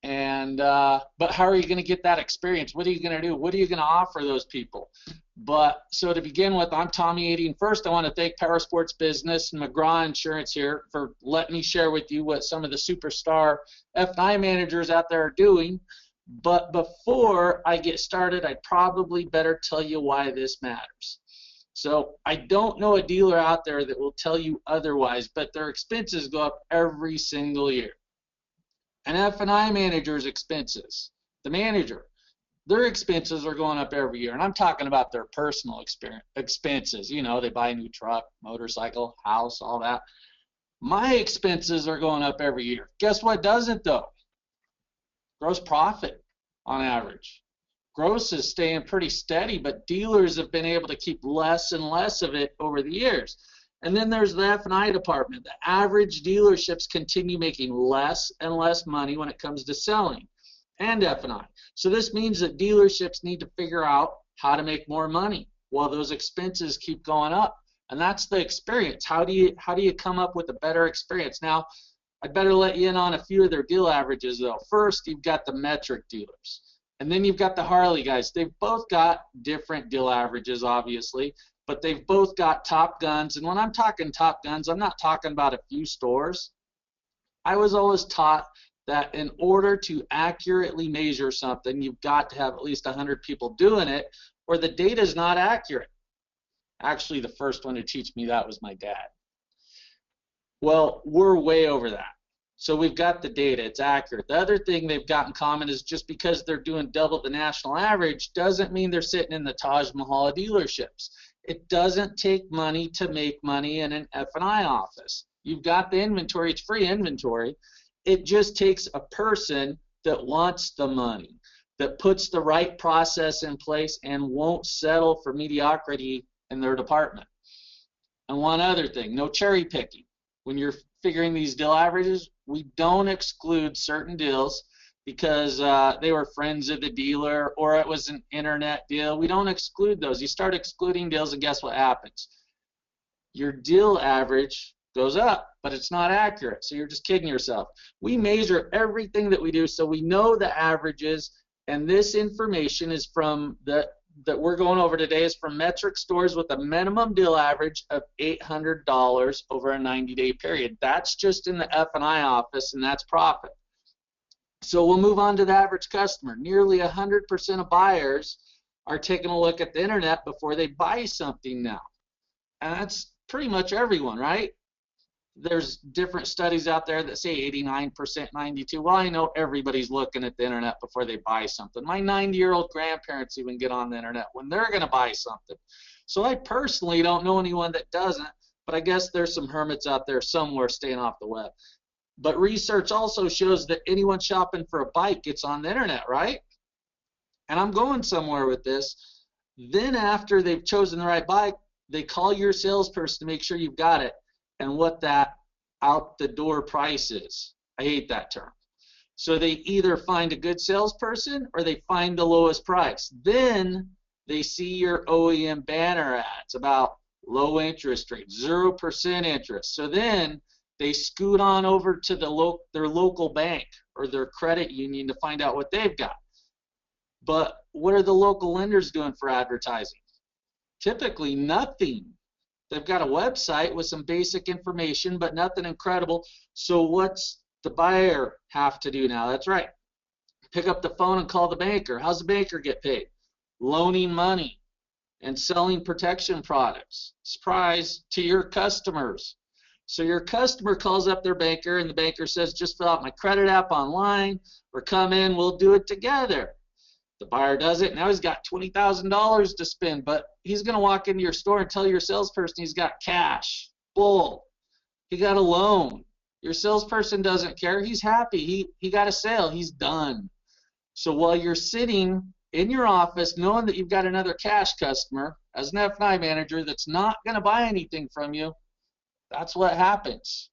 [SPEAKER 5] And but how are you going to get that experience? What are you going to do? What are you going to offer those people? But so to begin with, I'm Tommy 80, and first I want to thank Power Sports Business and McGraw Insurance here for letting me share with you what some of the superstar F&I managers out there are doing. But before I get started, I'd probably better tell you why this matters. So I don't know a dealer out there that will tell you otherwise, but their expenses go up every single year. An F&I manager's expenses, the manager, their expenses are going up every year. And I'm talking about their personal expenses. You know, they buy a new truck, motorcycle, house, all that. My expenses are going up every year. Guess what doesn't, though? Gross profit on average. Gross is staying pretty steady, but dealers have been able to keep less and less of it over the years. And then there's the F&I department. The average dealerships continue making less and less money when it comes to selling and F&I. So this means that dealerships need to figure out how to make more money while those expenses keep going up. And that's the experience. How do you come up with a better experience? Now, I'd better let you in on a few of their deal averages, though. First, you've got the Metric dealers. And then you've got the Harley guys. They've both got different deal averages, obviously, but they've both got top guns. And when I'm talking top guns, I'm not talking about a few stores. I was always taught that in order to accurately measure something, you've got to have at least 100 people doing it, or the data is not accurate. Actually, the first one to teach me that was my dad. Well, we're way over that. So we've got the data, it's accurate. The other thing they've got in common is just because they're doing double the national average doesn't mean they're sitting in the Taj Mahal dealerships. It doesn't take money to make money in an F&I office. You've got the inventory, it's free inventory. It just takes a person that wants the money, that puts the right process in place and won't settle for mediocrity in their department. And one other thing, no cherry picking. When you're figuring these deal averages, we don't exclude certain deals because they were friends of the dealer or it was an internet deal. We don't exclude those. You start excluding deals and guess what happens? Your deal average goes up, but it's not accurate, so you're just kidding yourself. We measure everything that we do, so we know the averages, and this information is from that we're going over today is from Metric stores with a minimum deal average of $800 over a 90-day period. That's just in the F&I office, and that's profit. So we'll move on to the average customer. Nearly 100% of buyers are taking a look at the internet before they buy something now. And that's pretty much everyone, right? There's different studies out there that say 89%, 92%. Well, I know everybody's looking at the internet before they buy something. My 90-year-old grandparents even get on the internet when they're going to buy something. So I personally don't know anyone that doesn't, but I guess there's some hermits out there somewhere staying off the web. But research also shows that anyone shopping for a bike gets on the internet, right? And I'm going somewhere with this. Then after they've chosen the right bike, they call your salesperson to make sure you've got it. and what that out the door price is. I hate that term. So they either find a good salesperson or they find the lowest price. Then they see your OEM banner ads about low interest rate, 0% interest. So then they scoot on over to their local bank or their credit union to find out what they've got. But what are the local lenders doing for advertising? Typically nothing. They've got a website with some basic information, but nothing incredible. So what's the buyer have to do now? That's right. Pick up the phone and call the banker. How's the banker get paid? Loaning money and selling protection products. Surprise, to your customers. So your customer calls up their banker and the banker says, just fill out my credit app online or come in, we'll do it together. The buyer does it. Now he's got $20,000 to spend, but he's going to walk into your store and tell your salesperson he's got cash. Bull. He got a loan. Your salesperson doesn't care. He's happy. He got a sale. He's done. So while you're sitting in your office knowing that you've got another cash customer as an F&I manager that's not going to buy anything from you, that's what happens.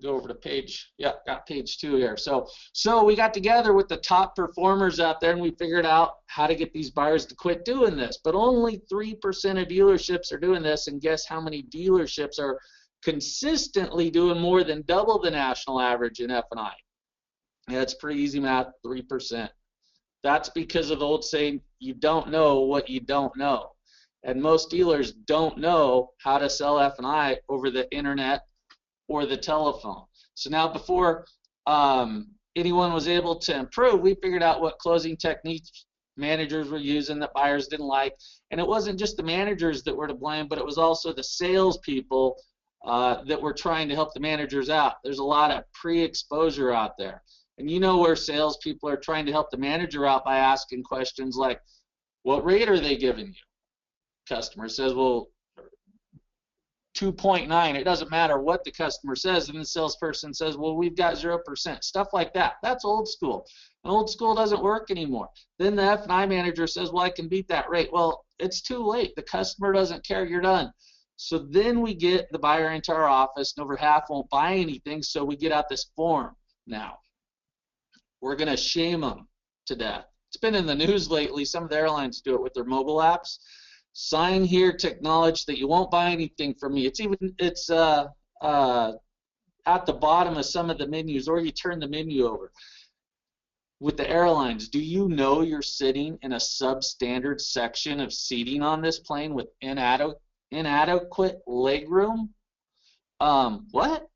[SPEAKER 5] Go over to page, yeah, got page 2 here. So we got together with the top performers out there and we figured out how to get these buyers to quit doing this. But only 3% of dealerships are doing this, and guess how many dealerships are consistently doing more than double the national average in F&I? Yeah, it's pretty easy math, 3%. That's because of the old saying, you don't know what you don't know. And most dealers don't know how to sell F&I over the internet or the telephone. So now before anyone was able to improve, we figured out what closing techniques managers were using that buyers didn't like. And it wasn't just the managers that were to blame, but it was also the salespeople that were trying to help the managers out. There's a lot of pre-exposure out there. And you know where salespeople are trying to help the manager out by asking questions like, what rate are they giving you? Customer says, well, 2.9. It doesn't matter what the customer says, and the salesperson says, well, we've got 0%. Stuff like that. That's old school. And old school doesn't work anymore. Then the F&I manager says, well, I can beat that rate. Well, it's too late. The customer doesn't care. You're done. So then we get the buyer into our office, and over half won't buy anything, so we get out this form now. We're going to shame them to death. It's been in the news lately. Some of the airlines do it with their mobile apps. Sign here to acknowledge that you won't buy anything from me. It's at the bottom of some of the menus, or you turn the menu over. With the airlines, do you know you're sitting in a substandard section of seating on this plane with inadequate legroom? What?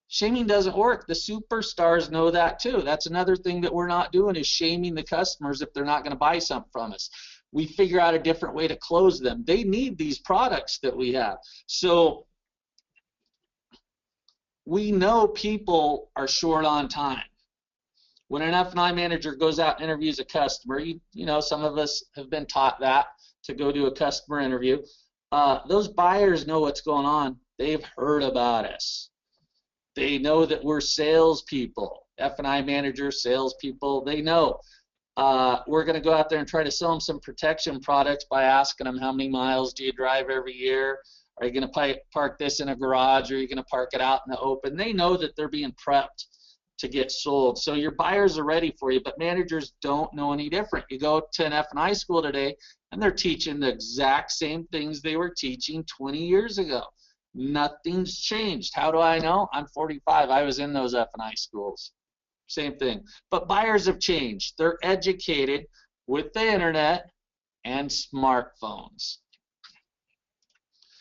[SPEAKER 5] Shaming doesn't work. The superstars know that too. That's another thing that we're not doing, is shaming the customers if they're not going to buy something from us. We figure out a different way to close them. They need these products that we have. So we know people are short on time. When an F&I manager goes out and interviews a customer, you know, some of us have been taught that, to go do a customer interview. Those buyers know what's going on. They've heard about us. They know that we're salespeople, F&I managers, salespeople. They know. We're going to go out there and try to sell them some protection products by asking them, how many miles do you drive every year? Are you going to park this in a garage, or are you going to park it out in the open? They know that they're being prepped to get sold. So your buyers are ready for you, but managers don't know any different. You go to an F&I school today, and they're teaching the exact same things they were teaching 20 years ago. Nothing's changed. How do I know? I'm 45. I was in those F&I schools. Same thing. But buyers have changed. They're educated with the internet and smartphones.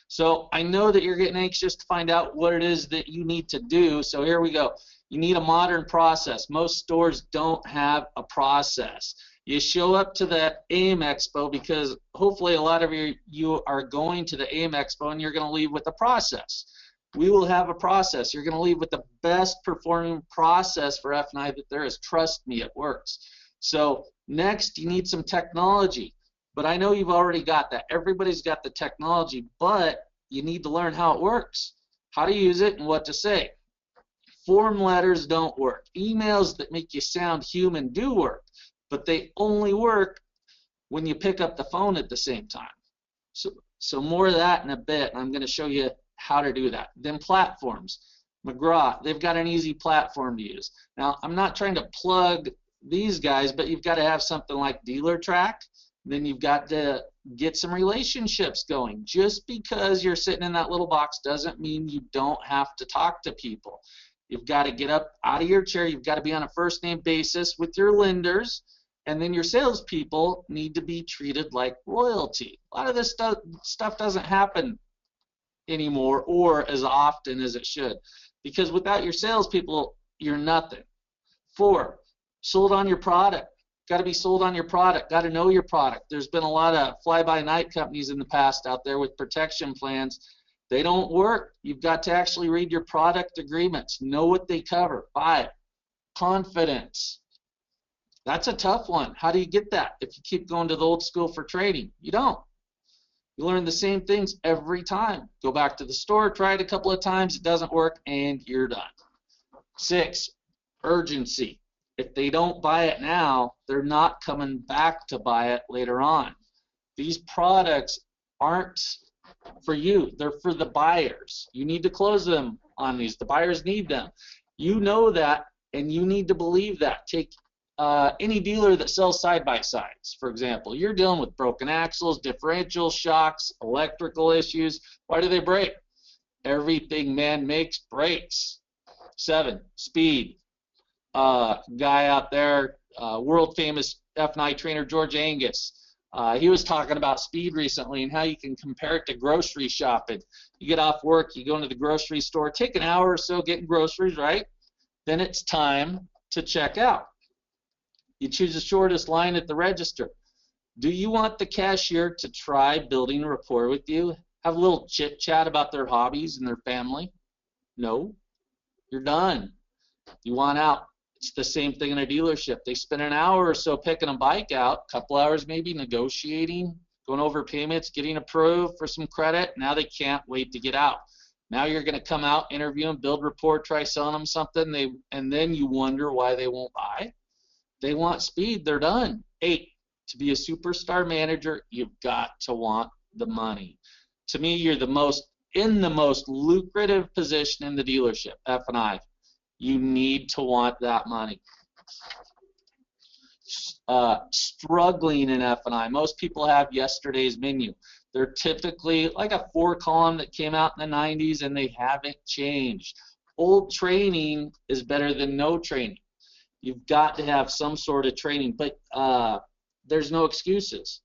[SPEAKER 5] So I know that you're getting anxious to find out what it is that you need to do. So here we go. You need a modern process. Most stores don't have a process. You show up to the AIM Expo because hopefully a lot of you are going to the AIM Expo and you're going to leave with a process. We will have a process. You're going to leave with the best performing process for F&I that there is. Trust me, it works. So next, you need some technology. But I know you've already got that. Everybody's got the technology, but you need to learn how it works, how to use it, and what to say. Form letters don't work. Emails that make you sound human do work, but they only work when you pick up the phone at the same time. So So more of that in a bit, and I'm going to show you how to do that. Then platforms. McGraw, they've got an easy platform to use. Now, I'm not trying to plug these guys, but you've got to have something like DealerTrack. Then you've got to get some relationships going. Just because you're sitting in that little box doesn't mean you don't have to talk to people. You've got to get up out of your chair. You've got to be on a first name basis with your lenders, and then your salespeople need to be treated like royalty. A lot of this stuff doesn't happen anymore or as often as it should, because without your salespeople, you're nothing. 4, sold on your product. Got to be sold on your product. Got to know your product. There's been a lot of fly-by-night companies in the past out there with protection plans. They don't work. You've got to actually read your product agreements, know what they cover. 5, confidence. That's a tough one. How do you get that if you keep going to the old school for trading? You don't. You learn the same things every time. Go back to the store, try it a couple of times, it doesn't work, and you're done. 6, urgency. If they don't buy it now, they're not coming back to buy it later on. These products aren't for you. They're for the buyers. You need to close them on these. The buyers need them. You know that, and you need to believe that. Take any dealer that sells side-by-sides, for example. You're dealing with broken axles, differential shocks, electrical issues. Why do they break? Everything man makes breaks. 7, speed. Guy out there, world famous F&I trainer George Angus, he was talking about speed recently and how you can compare it to grocery shopping. You get off work, you go into the grocery store, take an hour or so getting groceries, right? Then it's time to check out. You choose the shortest line at the register. Do you want the cashier to try building a rapport with you? Have a little chit chat about their hobbies and their family? No. You're done. You want out. It's the same thing in a dealership. They spend an hour or so picking a bike out, a couple hours maybe negotiating, going over payments, getting approved for some credit. Now they can't wait to get out. Now you're going to come out, interview them, build rapport, try selling them something, and then you wonder why they won't buy. They want speed. They're done. 8, to be a superstar manager, you've got to want the money. To me, you're in the most lucrative position in the dealership, F&I. You need to want that money. Struggling in F&I. Most people have yesterday's menu. They're typically like a 4-column that came out in the 90s, and they haven't changed. Old training is better than no training. You've got to have some sort of training, but there's no excuses.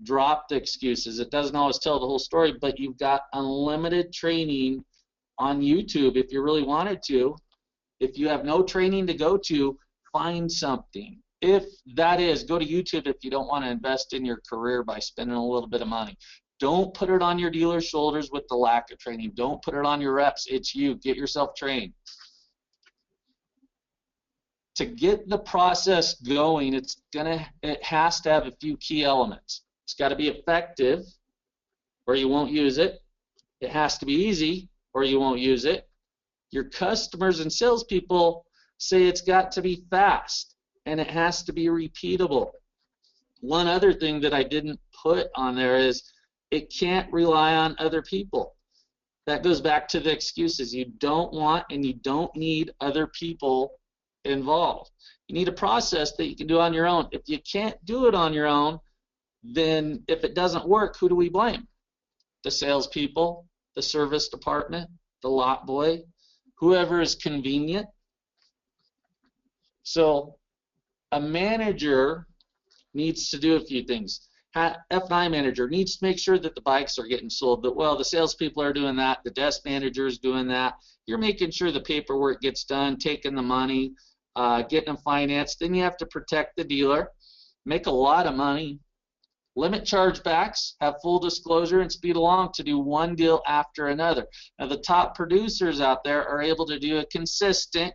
[SPEAKER 5] Drop the excuses. It doesn't always tell the whole story, but you've got unlimited training on YouTube if you really wanted to. If you have no training to go to, find something. If that is, go to YouTube if you don't want to invest in your career by spending a little bit of money. Don't put it on your dealer's shoulders with the lack of training. Don't put it on your reps. It's you. Get yourself trained. To get the process going, it has to have a few key elements. It's got to be effective, or you won't use it. It has to be easy, or you won't use it. Your customers and salespeople say it's got to be fast, and it has to be repeatable. One other thing that I didn't put on there is it can't rely on other people. That goes back to the excuses. You don't want and you don't need other people involved. You need a process that you can do on your own. If you can't do it on your own, then if it doesn't work, who do we blame? The salespeople, the service department, the lot boy, whoever is convenient. So a manager needs to do a few things. F&I manager needs to make sure that the bikes are getting sold, that, well, the salespeople are doing that, the desk manager is doing that. You're making sure the paperwork gets done, taking the money, getting them financed. Then you have to protect the dealer, make a lot of money, limit chargebacks, have full disclosure, and speed along to do one deal after another. Now, the top producers out there are able to do a consistent,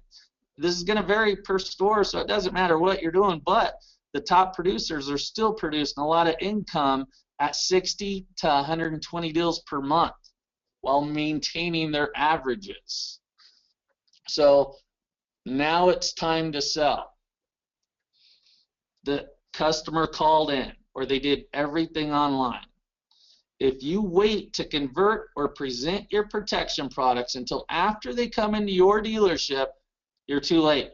[SPEAKER 5] this is going to vary per store, so it doesn't matter what you're doing, but the top producers are still producing a lot of income at 60 to 120 deals per month while maintaining their averages. So now it's time to sell. The customer called in, or they did everything online. If you wait to convert or present your protection products until after they come into your dealership, you're too late.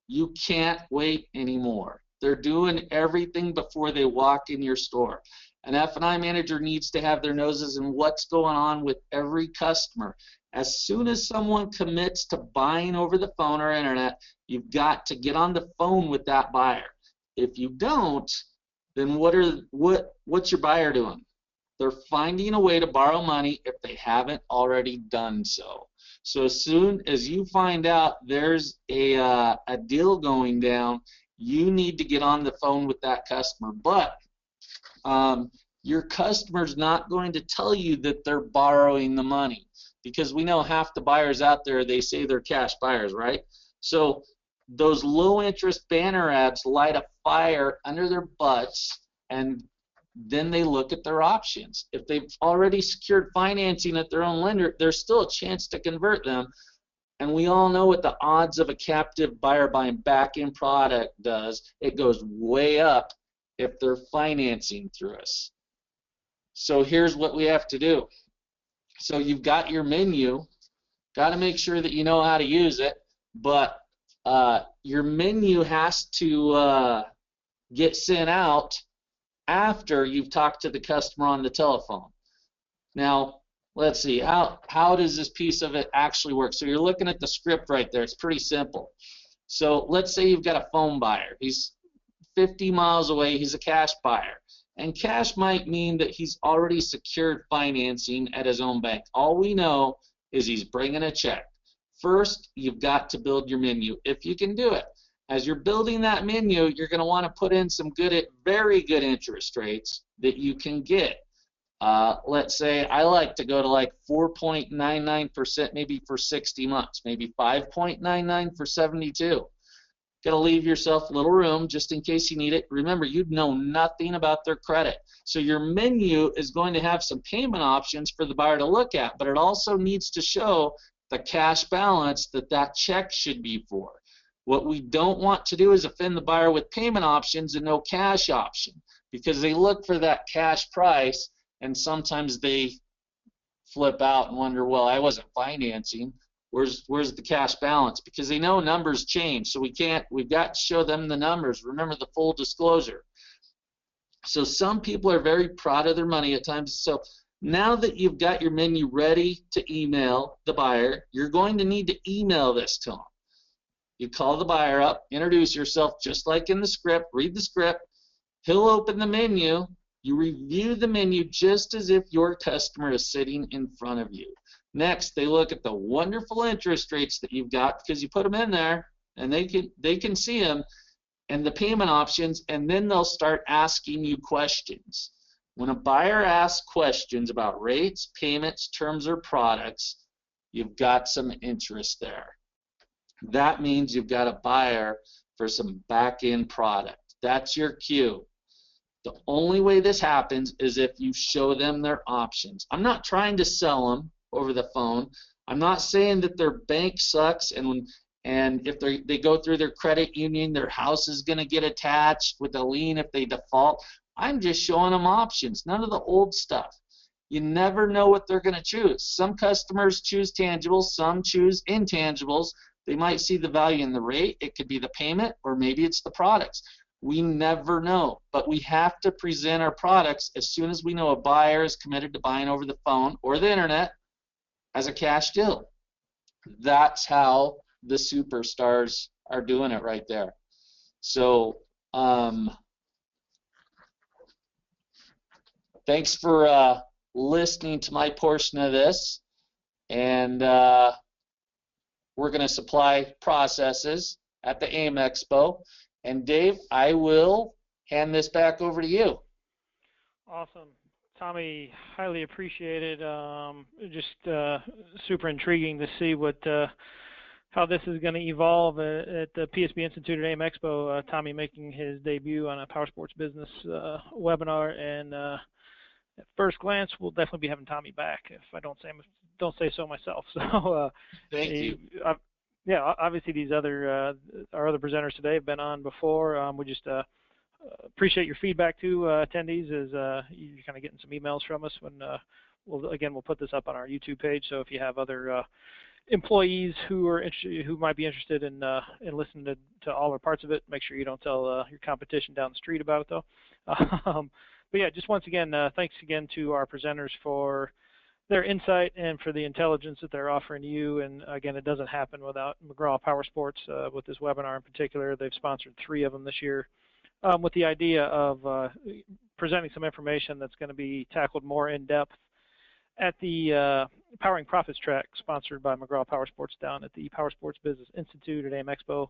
[SPEAKER 5] You can't wait anymore. They're doing everything before they walk in your store. An F&I manager needs to have their noses in what's going on with every customer. As soon as someone commits to buying over the phone or internet, you've got to get on the phone with that buyer. If you don't, then what's your buyer doing? They're finding a way to borrow money if they haven't already done so. So as soon as you find out there's a deal going down, you need to get on the phone with that customer. But your customer's not going to tell you that they're borrowing the money, because we know half the buyers out there, they say they're cash buyers, right? So those low interest banner ads light a fire under their butts, and then they look at their options. If they've already secured financing at their own lender, there's still a chance to convert them. And we all know what the odds of a captive buyer buying back-end product does. It goes way up if they're financing through us. So here's what we have to do. So you've got your menu. Got to make sure that you know how to use it. But your menu has to get sent out after you've talked to the customer on the telephone. Now, let's see, how does this piece of it actually work? So you're looking at the script right there. It's pretty simple. So let's say you've got a phone buyer. He's 50 miles away. He's a cash buyer. And cash might mean that he's already secured financing at his own bank. All we know is he's bringing a check. First, you've got to build your menu, if you can do it. As you're building that menu, you're going to want to put in some very good interest rates that you can get. Let's say I like to go to like 4.99% maybe for 60 months, maybe 5.99 for 72. Got to leave yourself a little room just in case you need it. Remember, you know nothing about their credit. So your menu is going to have some payment options for the buyer to look at, but it also needs to show the cash balance that check should be for. What we don't want to do is offend the buyer with payment options and no cash option, because they look for that cash price and sometimes they flip out and wonder, well, I wasn't financing. Where's the cash balance? Because they know numbers change, so we've got to show them the numbers. Remember the full disclosure. So some people are very proud of their money at times. So now that you've got your menu ready to email the buyer, you're going to need to email this to them. You call the buyer up, introduce yourself just like in the script, read the script. He'll open the menu. You review the menu just as if your customer is sitting in front of you. Next, they look at the wonderful interest rates that you've got because you put them in there, and they can see them, and the payment options, and then they'll start asking you questions. When a buyer asks questions about rates, payments, terms, or products, you've got some interest there. That means you've got a buyer for some back-end product. That's your cue. The only way this happens is if you show them their options. I'm not trying to sell them over the phone. I'm not saying that their bank sucks and if they go through their credit union, their house is going to get attached with a lien if they default. I'm just showing them options, none of the old stuff. You never know what they're going to choose. Some customers choose tangibles, some choose intangibles. They might see the value in the rate. It could be the payment, or maybe it's the products. We never know, but we have to present our products as soon as we know a buyer is committed to buying over the phone or the internet as a cash deal. That's how the superstars are doing it right there. So thanks for listening to my portion of this, and we're going to supply processes at the AIM Expo. And Dave, I will hand this back over to you.
[SPEAKER 1] Awesome. Tommy, highly appreciated. Just super intriguing to see how this is going to evolve at the PSB Institute at AIM Expo. Tommy making his debut on a Power Sports Business webinar, and at first glance, we'll definitely be having Tommy back if I don't say so myself. So
[SPEAKER 5] thank you.
[SPEAKER 1] Yeah, obviously these our other presenters today have been on before. We just appreciate your feedback too, attendees, as you're kind of getting some emails from us when we'll put this up on our YouTube page. So if you have other employees who might be interested in listening to all or parts of it, make sure you don't tell your competition down the street about it though. But yeah, just once again, thanks again to our presenters for their insight and for the intelligence that they're offering you. And again, it doesn't happen without McGraw Power Sports. With this webinar in particular, they've sponsored 3 of them this year, with the idea of presenting some information that's going to be tackled more in depth at the Powering Profits track, sponsored by McGraw Power Sports down at the Power Sports Business Institute at AIM Expo,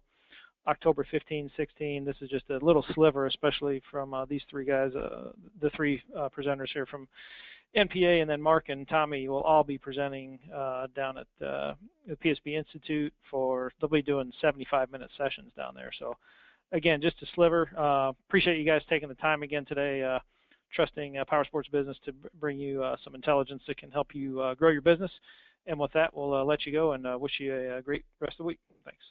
[SPEAKER 1] October 15, 16. This is just a little sliver, especially from these 3 guys, the 3 presenters here from NPA, and then Mark and Tommy will all be presenting down at the PSB Institute they'll be doing 75-minute sessions down there. So again, just a sliver. Appreciate you guys taking the time again today, trusting Power Sports Business to bring you some intelligence that can help you grow your business. And with that, we'll let you go and wish you a great rest of the week. Thanks.